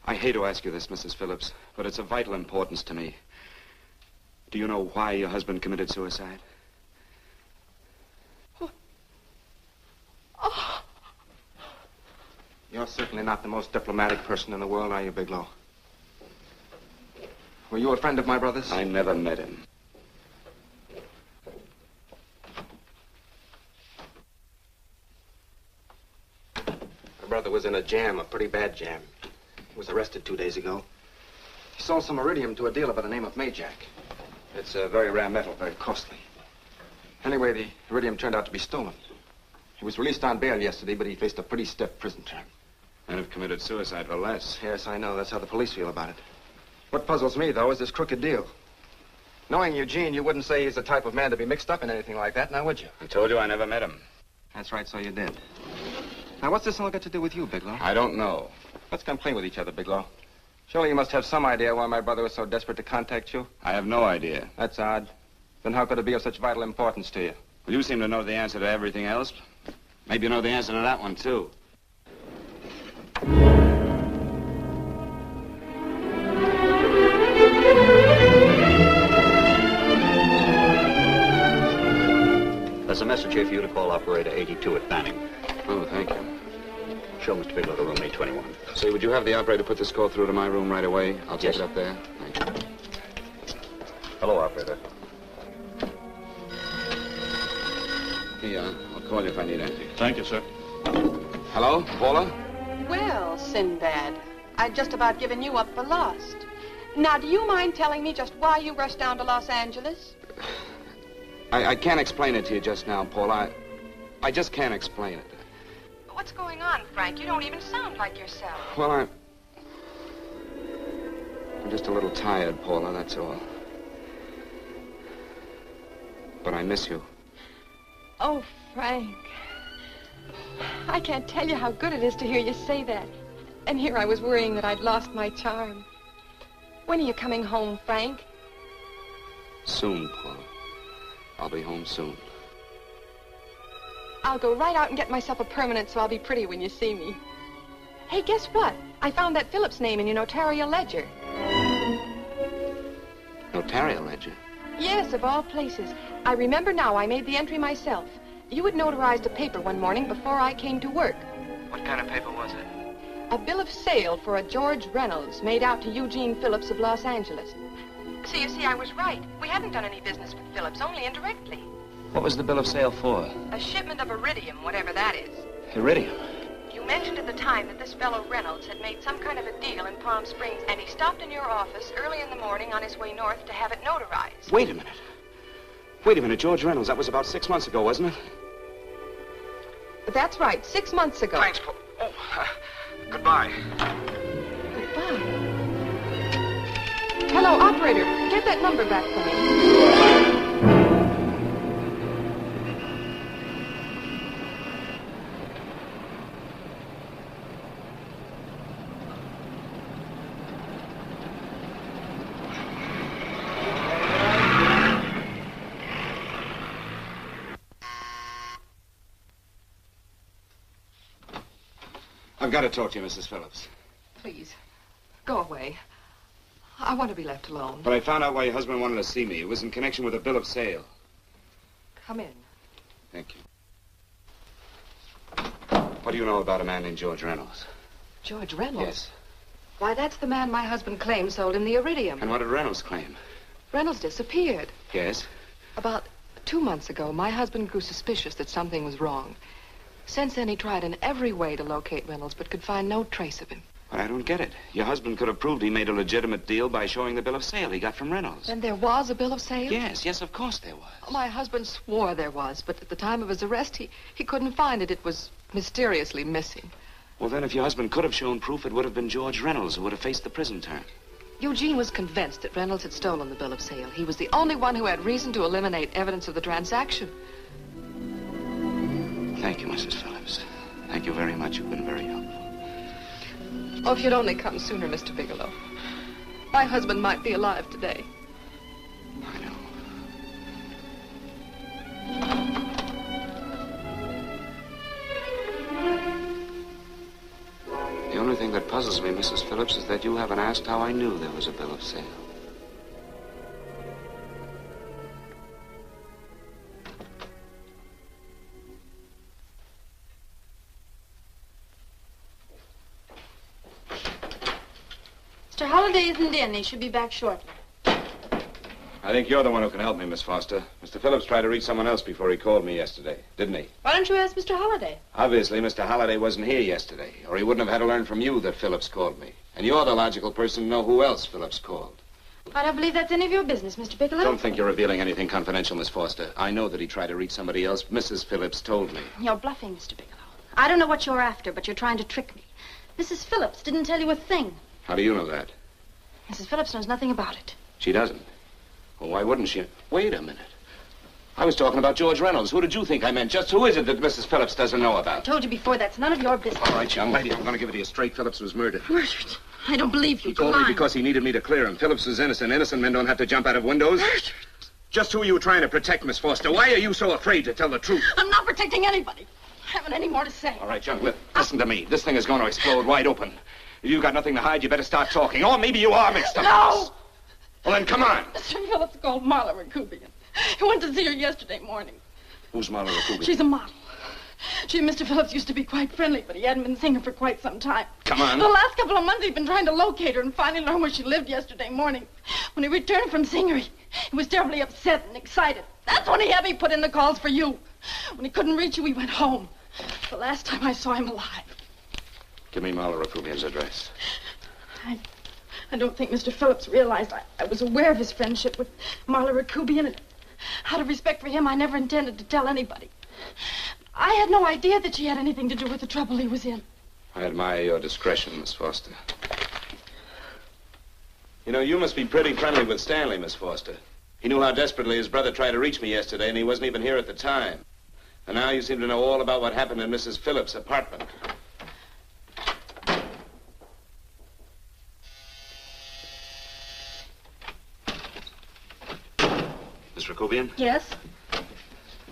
I hate to ask you this, Mrs. Phillips, but it's of vital importance to me. Do you know why your husband committed suicide? Oh. You're certainly not the most diplomatic person in the world, are you, Bigelow? Were you a friend of my brother's? I never met him. My brother was in a jam, a pretty bad jam. He was arrested 2 days ago. He sold some iridium to a dealer by the name of Majak. It's a very rare metal, very costly. Anyway, the iridium turned out to be stolen. He was released on bail yesterday, but he faced a pretty stiff prison term. And have committed suicide for less. Yes, I know. That's how the police feel about it. What puzzles me, though, is this crooked deal. Knowing Eugene, you wouldn't say he's the type of man to be mixed up in anything like that, now would you? I told you I never met him. That's right, so you did. Now, what's this all got to do with you, Bigelow? I don't know. Let's come clean with each other, Bigelow. Surely you must have some idea why my brother was so desperate to contact you. I have no idea. That's odd. Then how could it be of such vital importance to you? Well, you seem to know the answer to everything else. Maybe you know the answer to that one, too. There's a message here for you to call operator 82 at Banning. Oh, thank you. Show Mr. Bigelow to room 821. Say, would you have the operator put this call through to my room right away? I'll take Yes. it up there. Thank you. Hello, operator. Here you are. I'll call you if I need anything. Thank you, sir. Hello, Paula? Well, Sinbad, I'd just about given you up for lost. Now, do you mind telling me just why you rushed down to Los Angeles? I can't explain it to you just now, Paula. I just can't explain it. What's going on, Frank? You don't even sound like yourself. Well, I'm just a little tired, Paula, that's all. But I miss you. Oh, Frank. I can't tell you how good it is to hear you say that. And here I was worrying that I'd lost my charm. When are you coming home, Frank? Soon, Paula. I'll be home soon. I'll go right out and get myself a permanent so I'll be pretty when you see me. Hey, guess what? I found that Phillips name in your notarial ledger. Notarial ledger? Yes, of all places. I remember now I made the entry myself. You had notarized a paper one morning before I came to work. What kind of paper was it? A bill of sale for a George Reynolds made out to Eugene Phillips of Los Angeles. So you see, I was right. We hadn't done any business with Phillips, only indirectly. What was the bill of sale for? A shipment of iridium, whatever that is. Iridium. You mentioned at the time that this fellow Reynolds had made some kind of a deal in Palm Springs, and he stopped in your office early in the morning on his way north to have it notarized. Wait a minute. Wait a minute, George Reynolds. That was about 6 months ago, wasn't it? That's right, 6 months ago. Thanks, Paul. Goodbye. Goodbye. Hello, operator. Get that number back for me. I've got to talk to you, Mrs. Phillips. Please, go away. I want to be left alone. But I found out why your husband wanted to see me. It was in connection with a bill of sale. Come in. Thank you. What do you know about a man named George Reynolds? George Reynolds? Yes. Why, that's the man my husband claimed sold him the iridium. And what did Reynolds claim? Reynolds disappeared. Yes? About 2 months ago, my husband grew suspicious that something was wrong. Since then, he tried in every way to locate Reynolds, but could find no trace of him. But I don't get it. Your husband could have proved he made a legitimate deal by showing the bill of sale he got from Reynolds. Then there was a bill of sale? Yes, of course there was. My husband swore there was, but at the time of his arrest, he couldn't find it. It was mysteriously missing. Well, then, if your husband could have shown proof, it would have been George Reynolds who would have faced the prison term. Eugene was convinced that Reynolds had stolen the bill of sale. He was the only one who had reason to eliminate evidence of the transaction. Thank you, Mrs. Phillips. Thank you very much. You've been very helpful. Oh, if you'd only come sooner, Mr. Bigelow. My husband might be alive today. I know. The only thing that puzzles me, Mrs. Phillips, is that you haven't asked how I knew there was a bill of sale. Mr. Holliday isn't in. He should be back shortly. I think you're the one who can help me, Miss Foster. Mr. Phillips tried to reach someone else before he called me yesterday, didn't he? Why don't you ask Mr. Holliday? Obviously, Mr. Holliday wasn't here yesterday, or he wouldn't have had to learn from you that Phillips called me. And you're the logical person to know who else Phillips called. I don't believe that's any of your business, Mr. Bigelow. Don't think you're revealing anything confidential, Miss Foster. I know that he tried to reach somebody else. Mrs. Phillips told me. You're bluffing, Mr. Bigelow. I don't know what you're after, but you're trying to trick me. Mrs. Phillips didn't tell you a thing. How do you know that? Mrs. Phillips knows nothing about it. She doesn't. Well, why wouldn't she? Wait a minute. I was talking about George Reynolds. Who did you think I meant? Just who is it that Mrs. Phillips doesn't know I about? told you before, that's none of your business. All right, young lady, I'm going to give it to you straight. Phillips was murdered. Murdered? I don't believe you. He told me because he needed me to clear him. Phillips was innocent. Innocent men don't have to jump out of windows. Murdered? Just who are you trying to protect, Miss Foster? Why are you so afraid to tell the truth? I'm not protecting anybody. I haven't any more to say. All right, young lady, listen to me. This thing is going to explode wide open. If you've got nothing to hide, you better start talking. Or maybe you are mixed up. No! Well, then come on. Mr. Phillips called Marla Rakubian. He went to see her yesterday morning. Who's Marla Rakubian? She's a model. She and Mr. Phillips used to be quite friendly, but he hadn't been seeing her for quite some time. Come on. The last couple of months he'd been trying to locate her and finally learned where she lived yesterday morning. When he returned from seeing her, he was terribly upset and excited. That's when he had me put in the calls for you. When he couldn't reach you, he went home. The last time I saw him alive. Give me Marla Rakubian's address. I don't think Mr. Phillips realized I was aware of his friendship with Marla Rakubian, and out of respect for him, I never intended to tell anybody. I had no idea that she had anything to do with the trouble he was in. I admire your discretion, Miss Foster. You know, you must be pretty friendly with Stanley, Miss Foster. He knew how desperately his brother tried to reach me yesterday, and he wasn't even here at the time. And now you seem to know all about what happened in Mrs. Phillips' apartment. Miss Rakubian? Yes?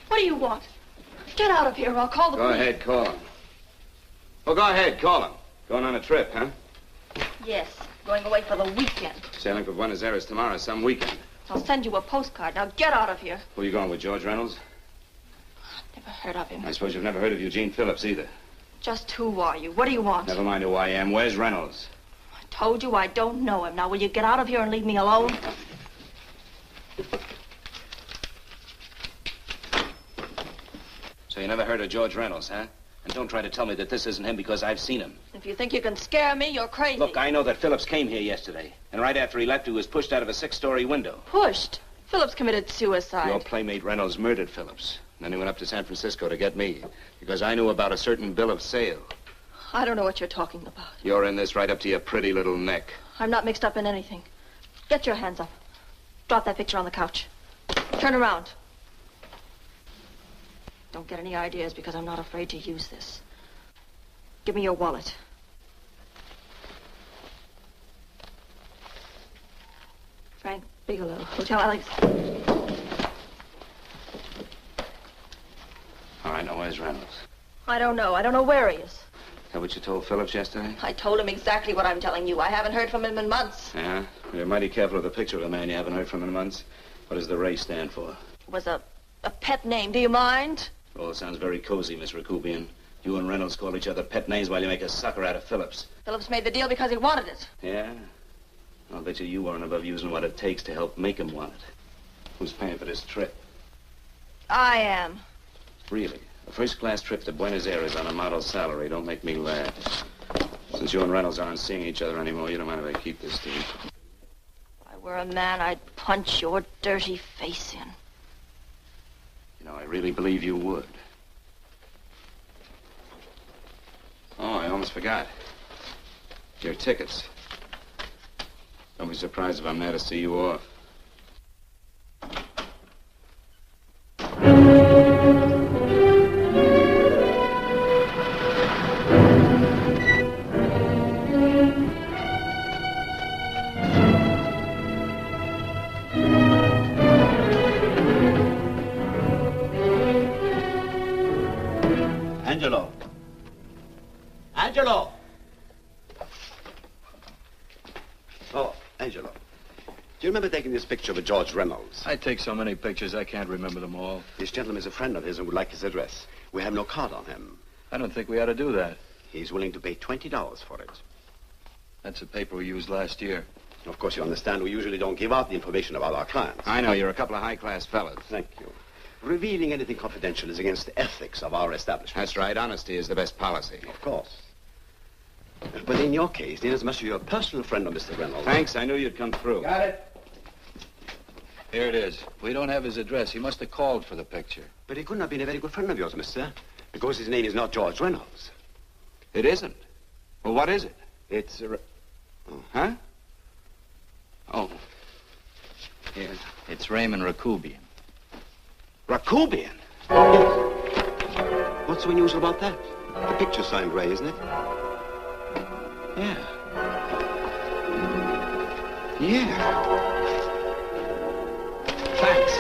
What do you want? Get out of here or I'll call the Go police. ahead, call him. Oh, go ahead, call him. Going on a trip, huh? Yes, going away for the weekend. Sailing for Buenos Aires tomorrow, some weekend. I'll send you a postcard. Now get out of here. Who are you going with, George Reynolds? Never heard of him. I suppose you've never heard of Eugene Phillips either. Just who are you? What do you want? Never mind who I am. Where's Reynolds? I told you I don't know him. Now will you get out of here and leave me alone? So you never heard of George Reynolds, huh? And don't try to tell me that this isn't him because I've seen him. If you think you can scare me, you're crazy. Look, I know that Phillips came here yesterday. And right after he left, he was pushed out of a 6-story window. Pushed? Phillips committed suicide. Your playmate Reynolds murdered Phillips. And then he went up to San Francisco to get me. Because I knew about a certain bill of sale. I don't know what you're talking about. You're in this right up to your pretty little neck. I'm not mixed up in anything. Get your hands up. Drop that picture on the couch. Turn around. Don't get any ideas because I'm not afraid to use this. Give me your wallet. Frank Bigelow, Hotel Alex. All right, now where's Reynolds? I don't know. I don't know where he is. Is that what you told Phillips yesterday? I told him exactly what I'm telling you. I haven't heard from him in months. Yeah? You're mighty careful of the picture of a man you haven't heard from in months. What does the Ray stand for? It was a pet name. Do you mind? Oh, it sounds very cozy, Miss Rakubian. You and Reynolds call each other pet names while you make a sucker out of Phillips. Phillips made the deal because he wanted it. Yeah? I'll bet you weren't above using what it takes to help make him want it. Who's paying for this trip? I am. Really? A first-class trip to Buenos Aires on a model salary. Don't make me laugh. Since you and Reynolds aren't seeing each other anymore, you don't mind if I keep this to you. If I were a man, I'd punch your dirty face in. You know, I really believe you would. Oh, I almost forgot. Your tickets. Don't be surprised if I'm there to see you off. Angelo. Angelo! Angelo, do you remember taking this picture of George Reynolds? I take so many pictures, I can't remember them all. This gentleman is a friend of his and would like his address. We have no card on him. I don't think we ought to do that. He's willing to pay $20 for it. That's the paper we used last year. Of course, you understand we usually don't give out the information about our clients. I know, you're a couple of high-class fellas. Thank you. Revealing anything confidential is against the ethics of our establishment. That's right. Honesty is the best policy. Of course. But in your case, inasmuch as you're a personal friend of Mr. Reynolds... Thanks. I knew you'd come through. Got it. Here it is. We don't have his address. He must have called for the picture. But he couldn't have been a very good friend of yours, mister, because his name is not George Reynolds. It isn't? Well, what is it? It's a... Huh? Oh. Here. It's Raymond Rakubian. Rakubian? Yes. What's so unusual about that? The picture's signed Ray, isn't it? Yeah. Yeah. Thanks.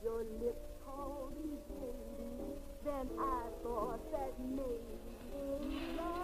Your lips called me baby, then I thought that maybe love.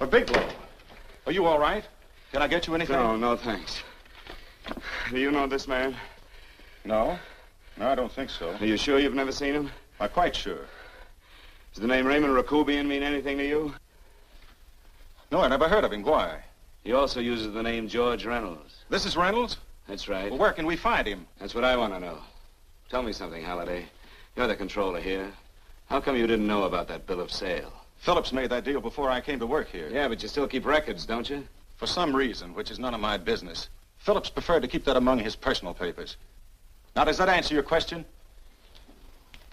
Bigelow, are you all right? Can I get you anything? No, thanks. Do you know this man? No. No, I don't think so. Are you sure you've never seen him? I'm quite sure. Does the name Raymond Rakubian mean anything to you? No, I never heard of him. Why? He also uses the name George Reynolds. This is Reynolds? That's right. Well, where can we find him? That's what I want to know. Tell me something, Halliday. You're the controller here. How come you didn't know about that bill of sale? Phillips made that deal before I came to work here. Yeah, but you still keep records, don't you? For some reason, which is none of my business, Phillips preferred to keep that among his personal papers. Now, does that answer your question?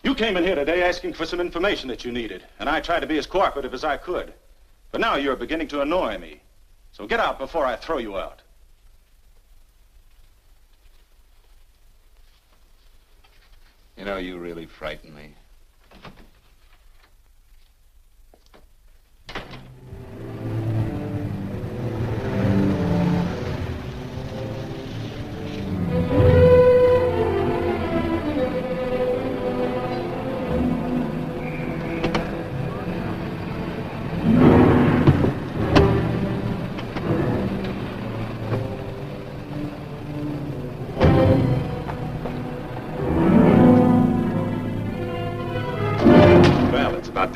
You came in here today asking for some information that you needed, and I tried to be as cooperative as I could. But now you're beginning to annoy me. So get out before I throw you out. You know, you really frighten me.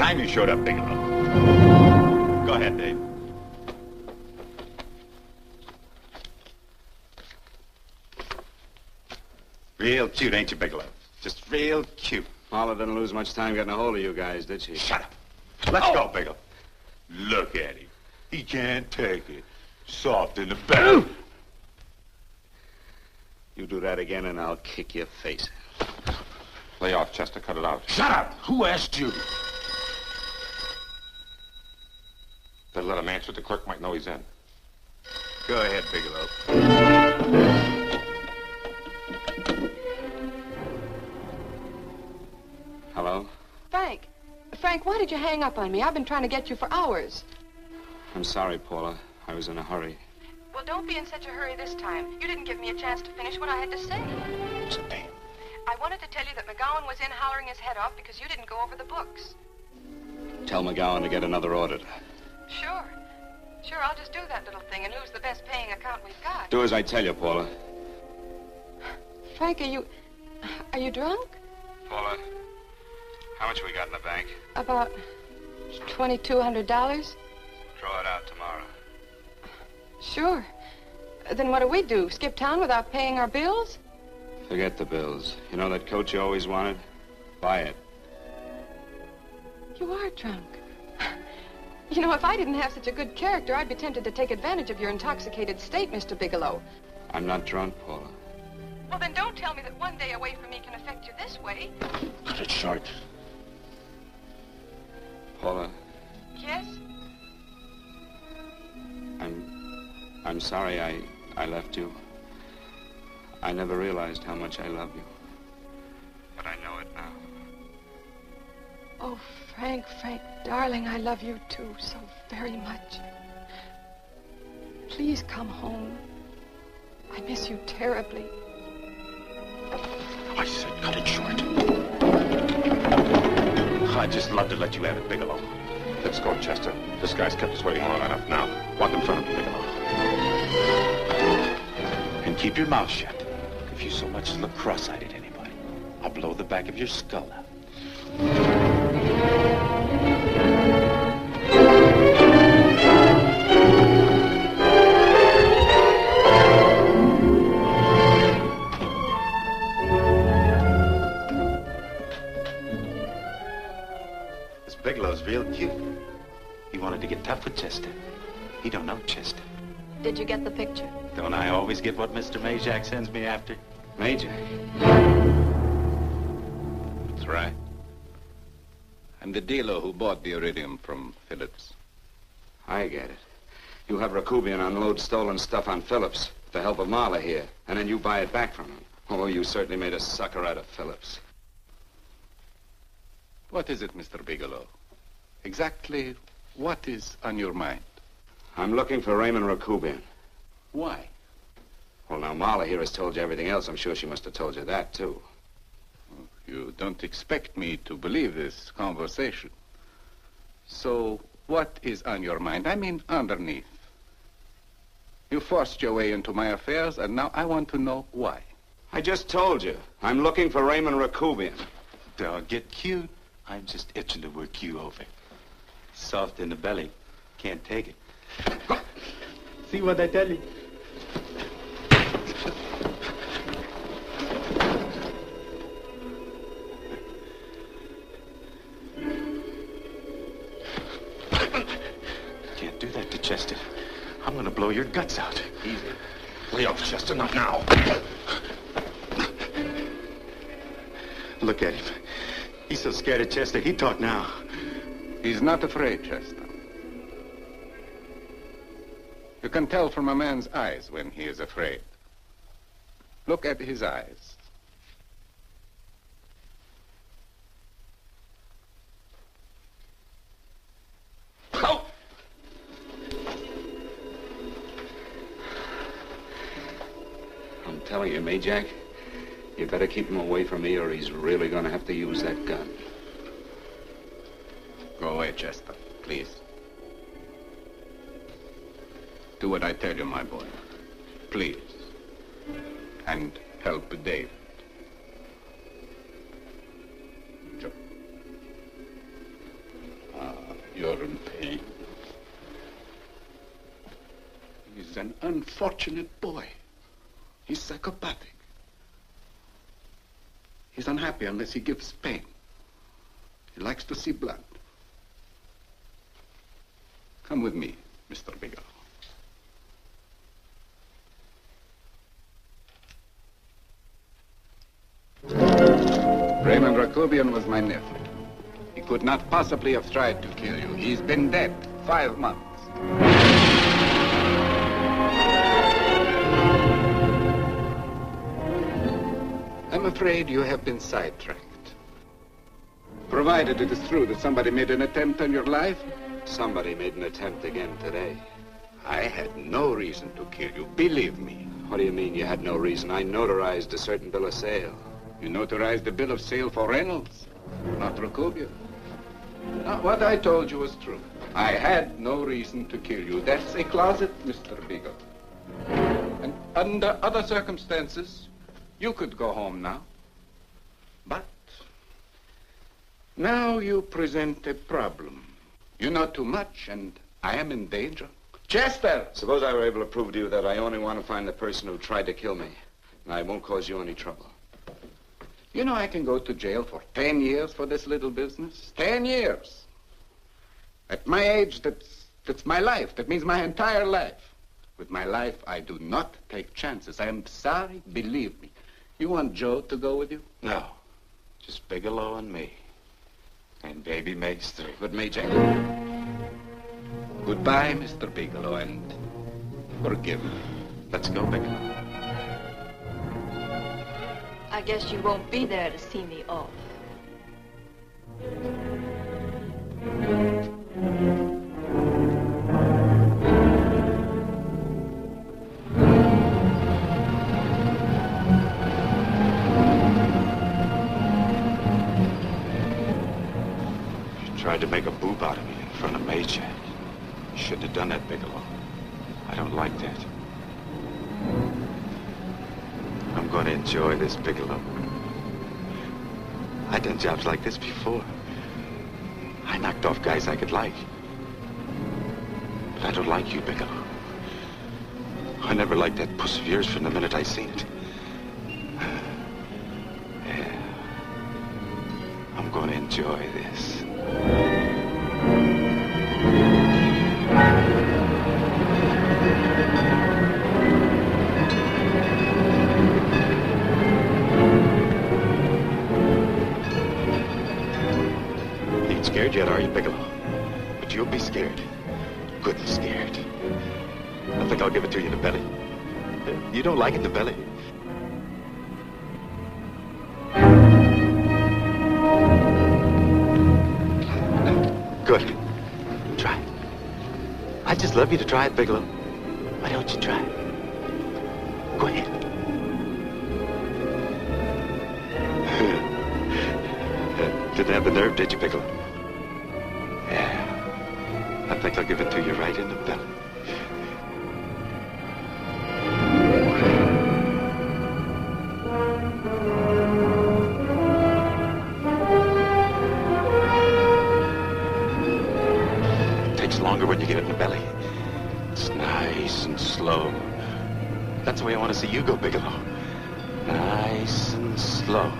time you showed up, Bigelow. Go ahead, Dave. Real cute, ain't you, Bigelow? Just real cute. Paula didn't lose much time getting a hold of you guys, did she? Shut up. Let's go, Bigelow. Look at him. He can't take it. Soft in the back. You do that again and I'll kick your face. Lay off, Chester. Cut it out. Shut up. Who asked you? Better let him answer. The clerk might know he's in. Go ahead, Bigelow. Hello? Frank. Frank, why did you hang up on me? I've been trying to get you for hours. I'm sorry, Paula. I was in a hurry. Well, don't be in such a hurry this time. You didn't give me a chance to finish what I had to say. What's the name? I wanted to tell you that McGowan was in hollering his head off because you didn't go over the books. Tell McGowan to get another auditor. Sure. Sure, I'll just do that little thing and lose the best paying account we've got. Do as I tell you, Paula. Frank, are you drunk? Paula, how much we got in the bank? About $2,200. Draw it out tomorrow. Sure. Then what do? Skip town without paying our bills? Forget the bills. You know that coat you always wanted? Buy it. You are drunk. You know, if I didn't have such a good character, I'd be tempted to take advantage of your intoxicated state, Mr. Bigelow. I'm not drunk, Paula. Well, then don't tell me that one day away from me can affect you this way. Cut it short. Paula, Yes? I'm sorry I left you. I never realized how much I love you. But I know it now. Oh, Frank, darling, I love you too so very much. Please come home. I miss you terribly. I said cut it short. I'd just love to let you have it, Bigelow. Let's go, Chester. This guy's kept us waiting long enough now. Walk in front of him, Bigelow. And keep your mouth shut. If you so much as look cross-eyed at anybody, I'll blow the back of your skull out. This Bigelow's real cute. He wanted to get tough with Chester. He don't know Chester. Did you get the picture? Don't I always get what Mr. Majak sends me after? Major. That's right. I'm the dealer who bought the iridium from Phillips. I get it. You have Rakubian unload stolen stuff on Phillips with the help of Marla here, and then you buy it back from him. Oh, you certainly made a sucker out of Phillips. What is it, Mr. Bigelow? Exactly what is on your mind? I'm looking for Raymond Rakubian. Why? Well, now, Marla here has told you everything else. I'm sure she must have told you that, too. You don't expect me to believe this conversation. So, what is on your mind? I mean, underneath. You forced your way into my affairs, and now I want to know why. I just told you. I'm looking for Raymond Rakubian. Don't get cute. I'm just itching to work you over. Soft in the belly. Can't take it. See what I tell you? Can't do that to Chester. I'm gonna blow your guts out. Easy. Lay off, Chester, not now. Look at him. He's so scared of Chester, he'd talk now. He's not afraid, Chester. You can tell from a man's eyes when he is afraid. Look at his eyes. Oh! I'm telling you, Majak, you better keep him away from me or he's really going to have to use that gun. Go away, Chester, please. Do what I tell you, my boy. Please. And help Dave. Joe. an unfortunate boy. He's psychopathic. He's unhappy unless he gives pain. He likes to see blood. Come with me, Mr. Bigelow. Raymond Rakobian was my nephew. He could not possibly have tried to kill you. He's been dead 5 months. I'm afraid you have been sidetracked. Provided it is true that somebody made an attempt on your life. Somebody made an attempt again today. I had no reason to kill you, believe me. What do you mean you had no reason? I notarized a certain bill of sale. You notarized the bill of sale for Reynolds, not Rakobian. Now, what I told you was true. I had no reason to kill you. That's a closet, Mr. Bigelow. And under other circumstances, you could go home now. But now you present a problem. You know too much, and I am in danger. Chester! Suppose I were able to prove to you that I only want to find the person who tried to kill me, and I won't cause you any trouble. You know I can go to jail for 10 years for this little business. 10 years. At my age, that's my life. That means my entire life. With my life, I do not take chances. I am sorry, believe me. You want Joe to go with you? No. Just Bigelow and me. And baby Mace too. But Major, goodbye, Mr. Bigelow, and forgive me. Let's go, Bigelow. I guess you won't be there to see me off. Tried to make a boob out of me in front of Major. You shouldn't have done that, Bigelow. I don't like that. I'm going to enjoy this, Bigelow. I've done jobs like this before. I knocked off guys I could like. But I don't like you, Bigelow. I never liked that puss of yours from the minute I seen it. Yeah. I'm going to enjoy this. Ain't scared yet, are you, Bigelow? But you'll be scared. Good scared. I think I'll give it to you in the belly. You don't like it in the belly? Good. Try it. I just love you to try it, Bigelow. Why don't you try it? Go ahead. Didn't have the nerve, did you, Bigelow? Yeah. I think I'll give it to you right in the belly. Longer when you get it in the belly. It's nice and slow. That's the way I want to see you go, Bigelow. Nice and slow.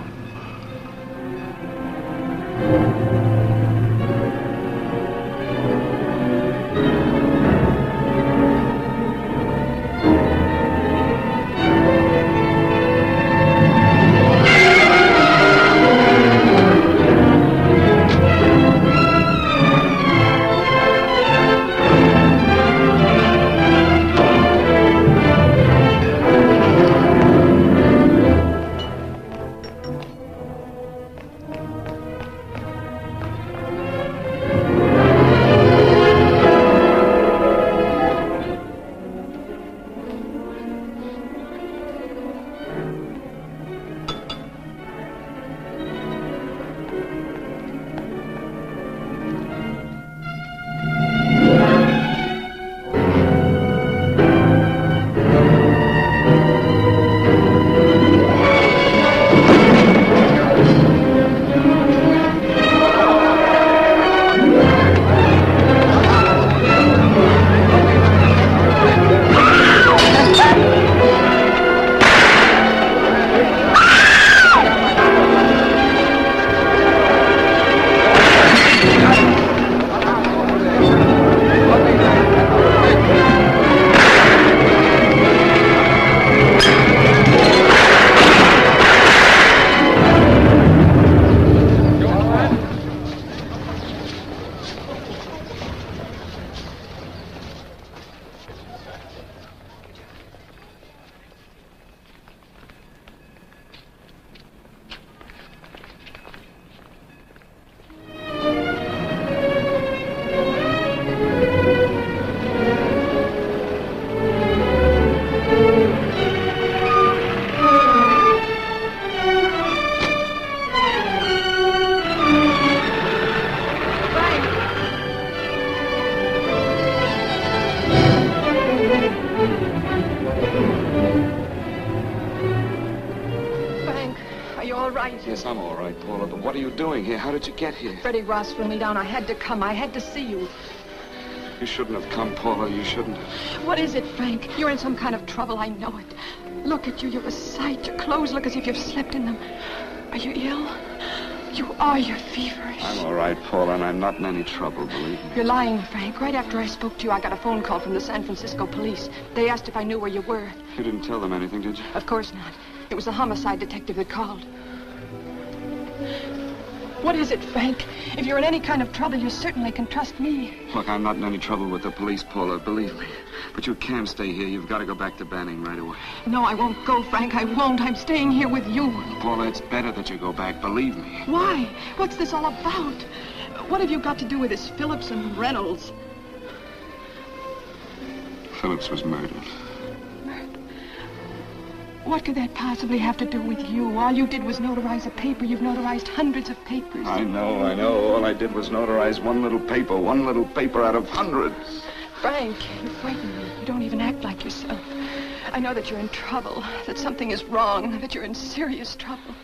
right. Yes, I'm all right, Paula, but what are you doing here? How did you get here? Freddie Ross flew me down. I had to come. I had to see you. You shouldn't have come, Paula. You shouldn't have. What is it, Frank? You're in some kind of trouble. I know it. Look at you. You're a sight. Your clothes look as if you've slept in them. Are you ill? You are. You're feverish. I'm all right, Paula, and I'm not in any trouble, believe me. You're lying, Frank. Right after I spoke to you, I got a phone call from the San Francisco police. They asked if I knew where you were. You didn't tell them anything, did you? Of course not. It was the homicide detective that called. What is it, Frank? If you're in any kind of trouble, you certainly can trust me. Look, I'm not in any trouble with the police, Paula, believe me. But you can't stay here. You've got to go back to Banning right away. No, I won't go, Frank. I won't. I'm staying here with you. Paula, it's better that you go back, believe me. Why? What's this all about? What have you got to do with this Phillips and Reynolds? Phillips was murdered. What could that possibly have to do with you? All you did was notarize a paper. You've notarized hundreds of papers. I know. All I did was notarize one little paper out of hundreds. Frank, you frighten me. You don't even act like yourself. I know that you're in trouble, that something is wrong, that you're in serious trouble.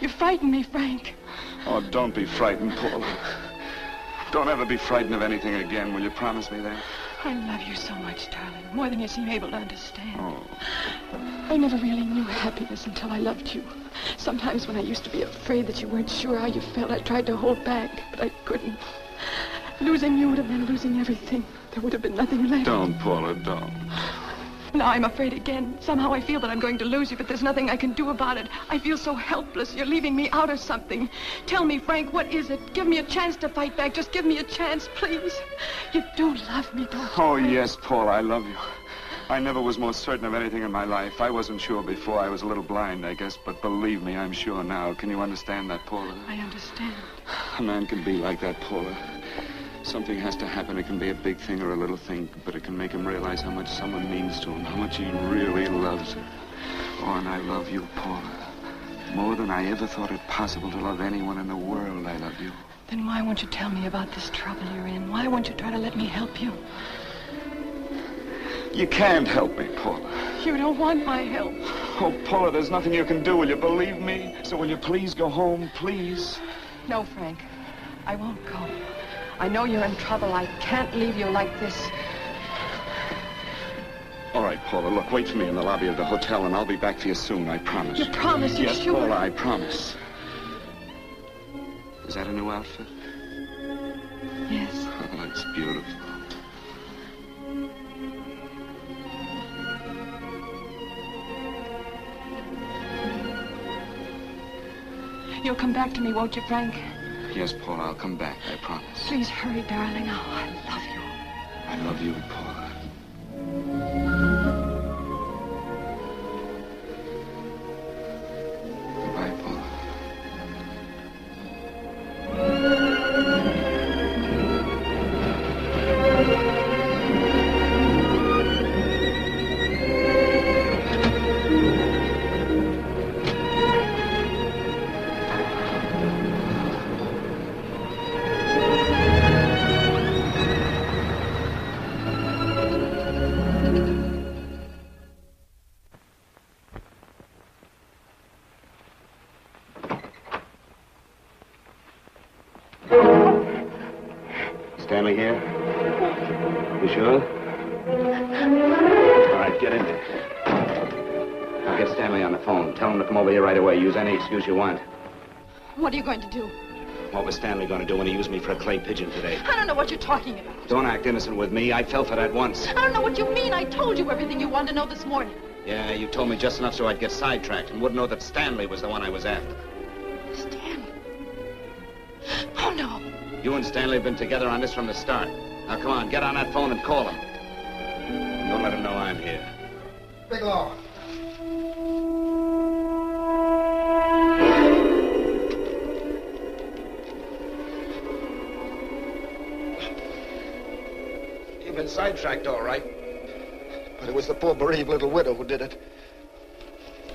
You frighten me, Frank. Oh, don't be frightened, Paula. Don't ever be frightened of anything again. Will you promise me that? I love you so much, darling. More than you seem able to understand. Oh. I never really knew happiness until I loved you. Sometimes when I used to be afraid that you weren't sure how you felt, I tried to hold back, but I couldn't. Losing you would have meant losing everything. There would have been nothing left. Don't, Paula, don't. Now I'm afraid again. Somehow I feel that I'm going to lose you, but there's nothing I can do about it. I feel so helpless. You're leaving me out of something. Tell me, Frank, what is it? Give me a chance to fight back. Just give me a chance, please. You do love me, don't you? Oh, yes, Paula, I love you. I never was more certain of anything in my life. I wasn't sure before. I was a little blind, I guess, but believe me, I'm sure now. Can you understand that, Paula? I understand. A man can be like that, Paula. Something has to happen. It can be a big thing or a little thing, but it can make him realize how much someone means to him, how much he really loves her. Oh, and I love you, Paula. More than I ever thought it possible to love anyone in the world, I love you. Then why won't you tell me about this trouble you're in? Why won't you try to let me help you? You can't help me, Paula. You don't want my help. Oh, Paula, there's nothing you can do. Will you believe me? So will you please go home, please? No, Frank. I won't go. I know you're in trouble. I can't leave you like this. All right, Paula, look, wait for me in the lobby of the hotel, and I'll be back for you soon, I promise. You promise? You're yes, sure? Paula, I promise. Is that a new outfit? Yes. Oh, it's beautiful. You'll come back to me, won't you, Frank? Yes, Paula, I'll come back, I promise. Please hurry, darling. Oh, I love you. I love you, Paula. Goodbye, Paula. Stanley here? You sure? All right, get in there. Now get Stanley on the phone. Tell him to come over here right away. Use any excuse you want. What are you going to do? What was Stanley going to do when he used me for a clay pigeon today? I don't know what you're talking about. Don't act innocent with me. I fell for that once. I don't know what you mean. I told you everything you wanted to know this morning. Yeah, you told me just enough so I'd get sidetracked and wouldn't know that Stanley was the one I was after. Stanley? Oh, no. You and Stanley have been together on this from the start. Now, come on, get on that phone and call him. Don't let him know I'm here. Bigelow. You've been sidetracked, all right. But it was the poor bereaved little widow who did it.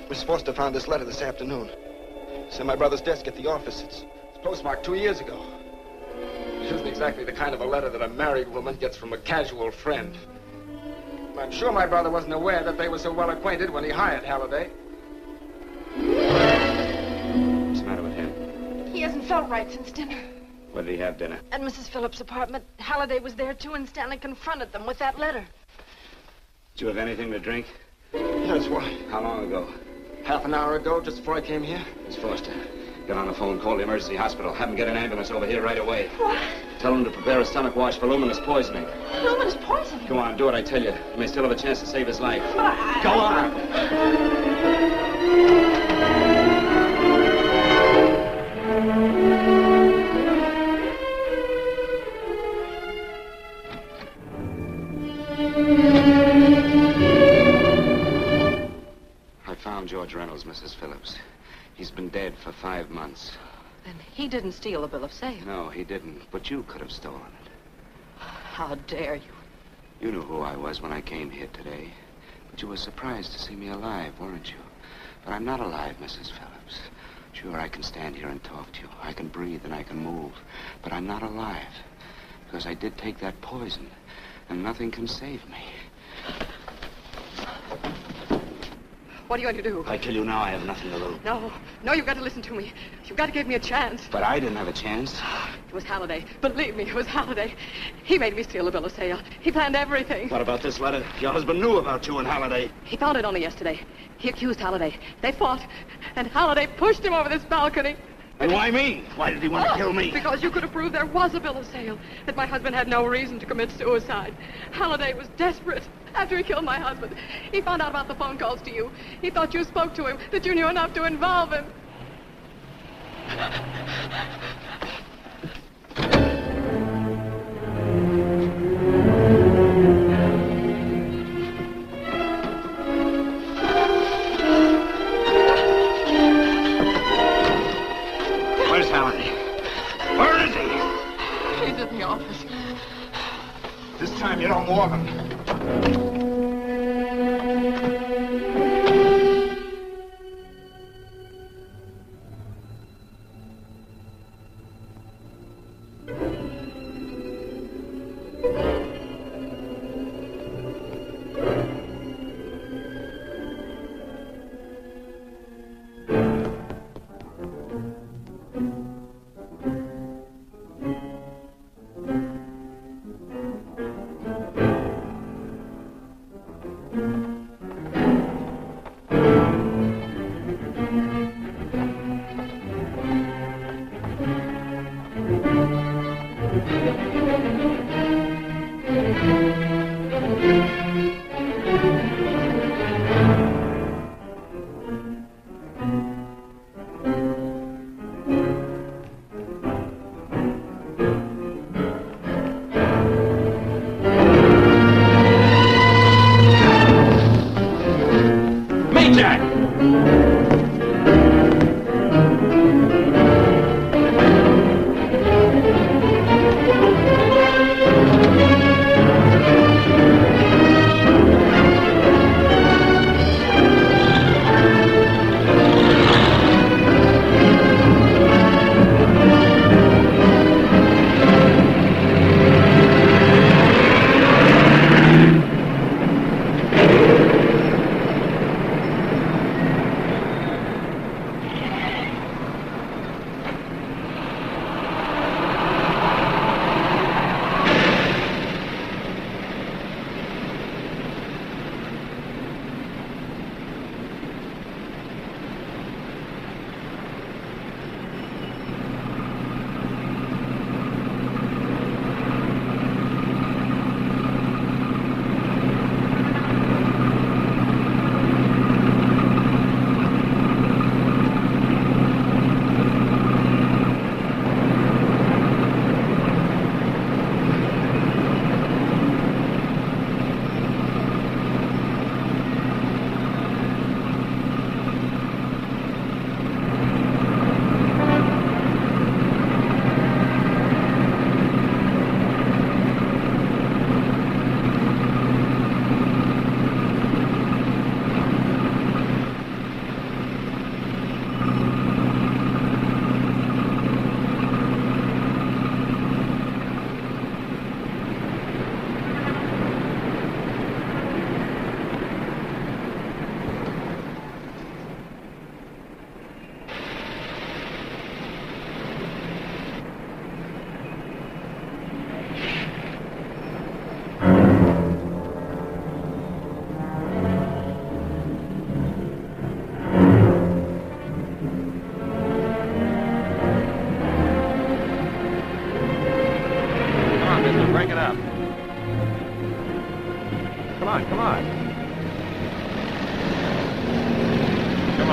Miss Foster found this letter this afternoon. It's in my brother's desk at the office. It's postmarked 2 years ago. It isn't exactly the kind of a letter that a married woman gets from a casual friend. I'm sure my brother wasn't aware that they were so well acquainted when he hired Halliday. What's the matter felt right since dinner. Where did he have dinner? At Mrs. Phillips' apartment. Halliday was there, too, and Stanley confronted them with that letter. Did you have anything to drink? Yes, why? How long ago? Half an hour ago, just before I came here. Miss Foster, get on the phone, call the emergency hospital. Have them get an ambulance over here right away. What? Tell them to prepare a stomach wash for luminous poisoning. Luminous poisoning? Go on, do it, I tell you. You may still have a chance to save his life. Go on! I found George Reynolds, Mrs. Phillips. He's been dead for 5 months. Then he didn't steal the bill of sale. No, he didn't. But you could have stolen it. How dare you? You knew who I was when I came here today. But you were surprised to see me alive, weren't you? But I'm not alive, Mrs. Phillips. Sure, I can stand here and talk to you. I can breathe and I can move. But I'm not alive. Because I did take that poison. And nothing can save me. What are you going to do? I kill you now, I have nothing to lose. No, you've got to listen to me. You've got to give me a chance. But I didn't have a chance. It was Halliday. Believe me, it was Halliday. He made me steal the bill of sale. He planned everything. What about this letter? Your husband knew about you and Halliday. He found it only yesterday. He accused Halliday. They fought, and Halliday pushed him over this balcony. And why me? Why did he want to kill me? Because you could have proved there was a bill of sale, that my husband had no reason to commit suicide. Halliday was desperate. After he killed my husband, he found out about the phone calls to you. He thought you spoke to him, that you knew enough to involve him. Where's Halliday? Where is he? He's in the office. This time you don't warn him.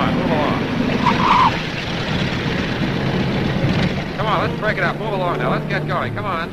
on, move along. Come on, let's break it up. Move along now. Let's get going. Come on.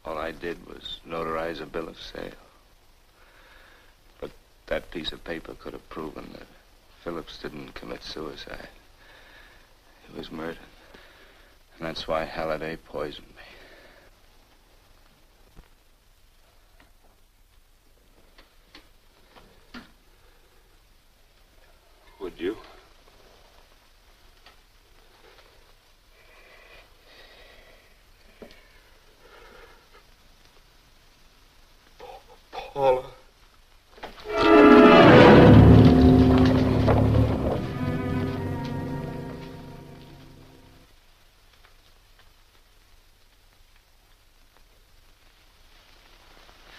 All I did was notarize a bill of sale. But that piece of paper could have proven that Phillips didn't commit suicide. He was murdered. And that's why Halliday poisoned me. Would you? Paula.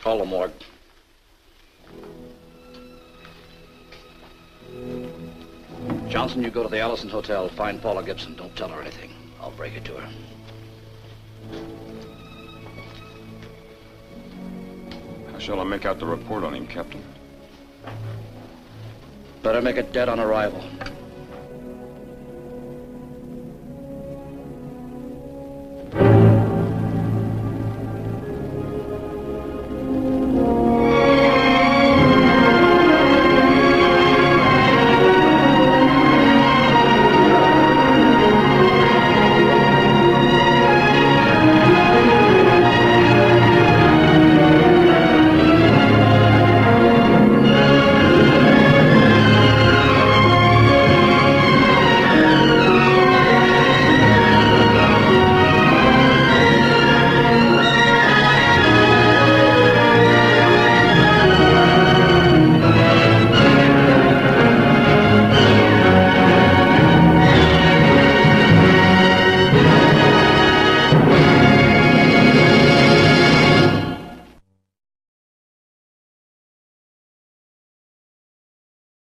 Call the morgue. Johnson, you go to the Allison Hotel, find Paula Gibson. Don't tell her anything. I'll break it to her. How shall I make out the report on him, Captain? Better make it dead on arrival.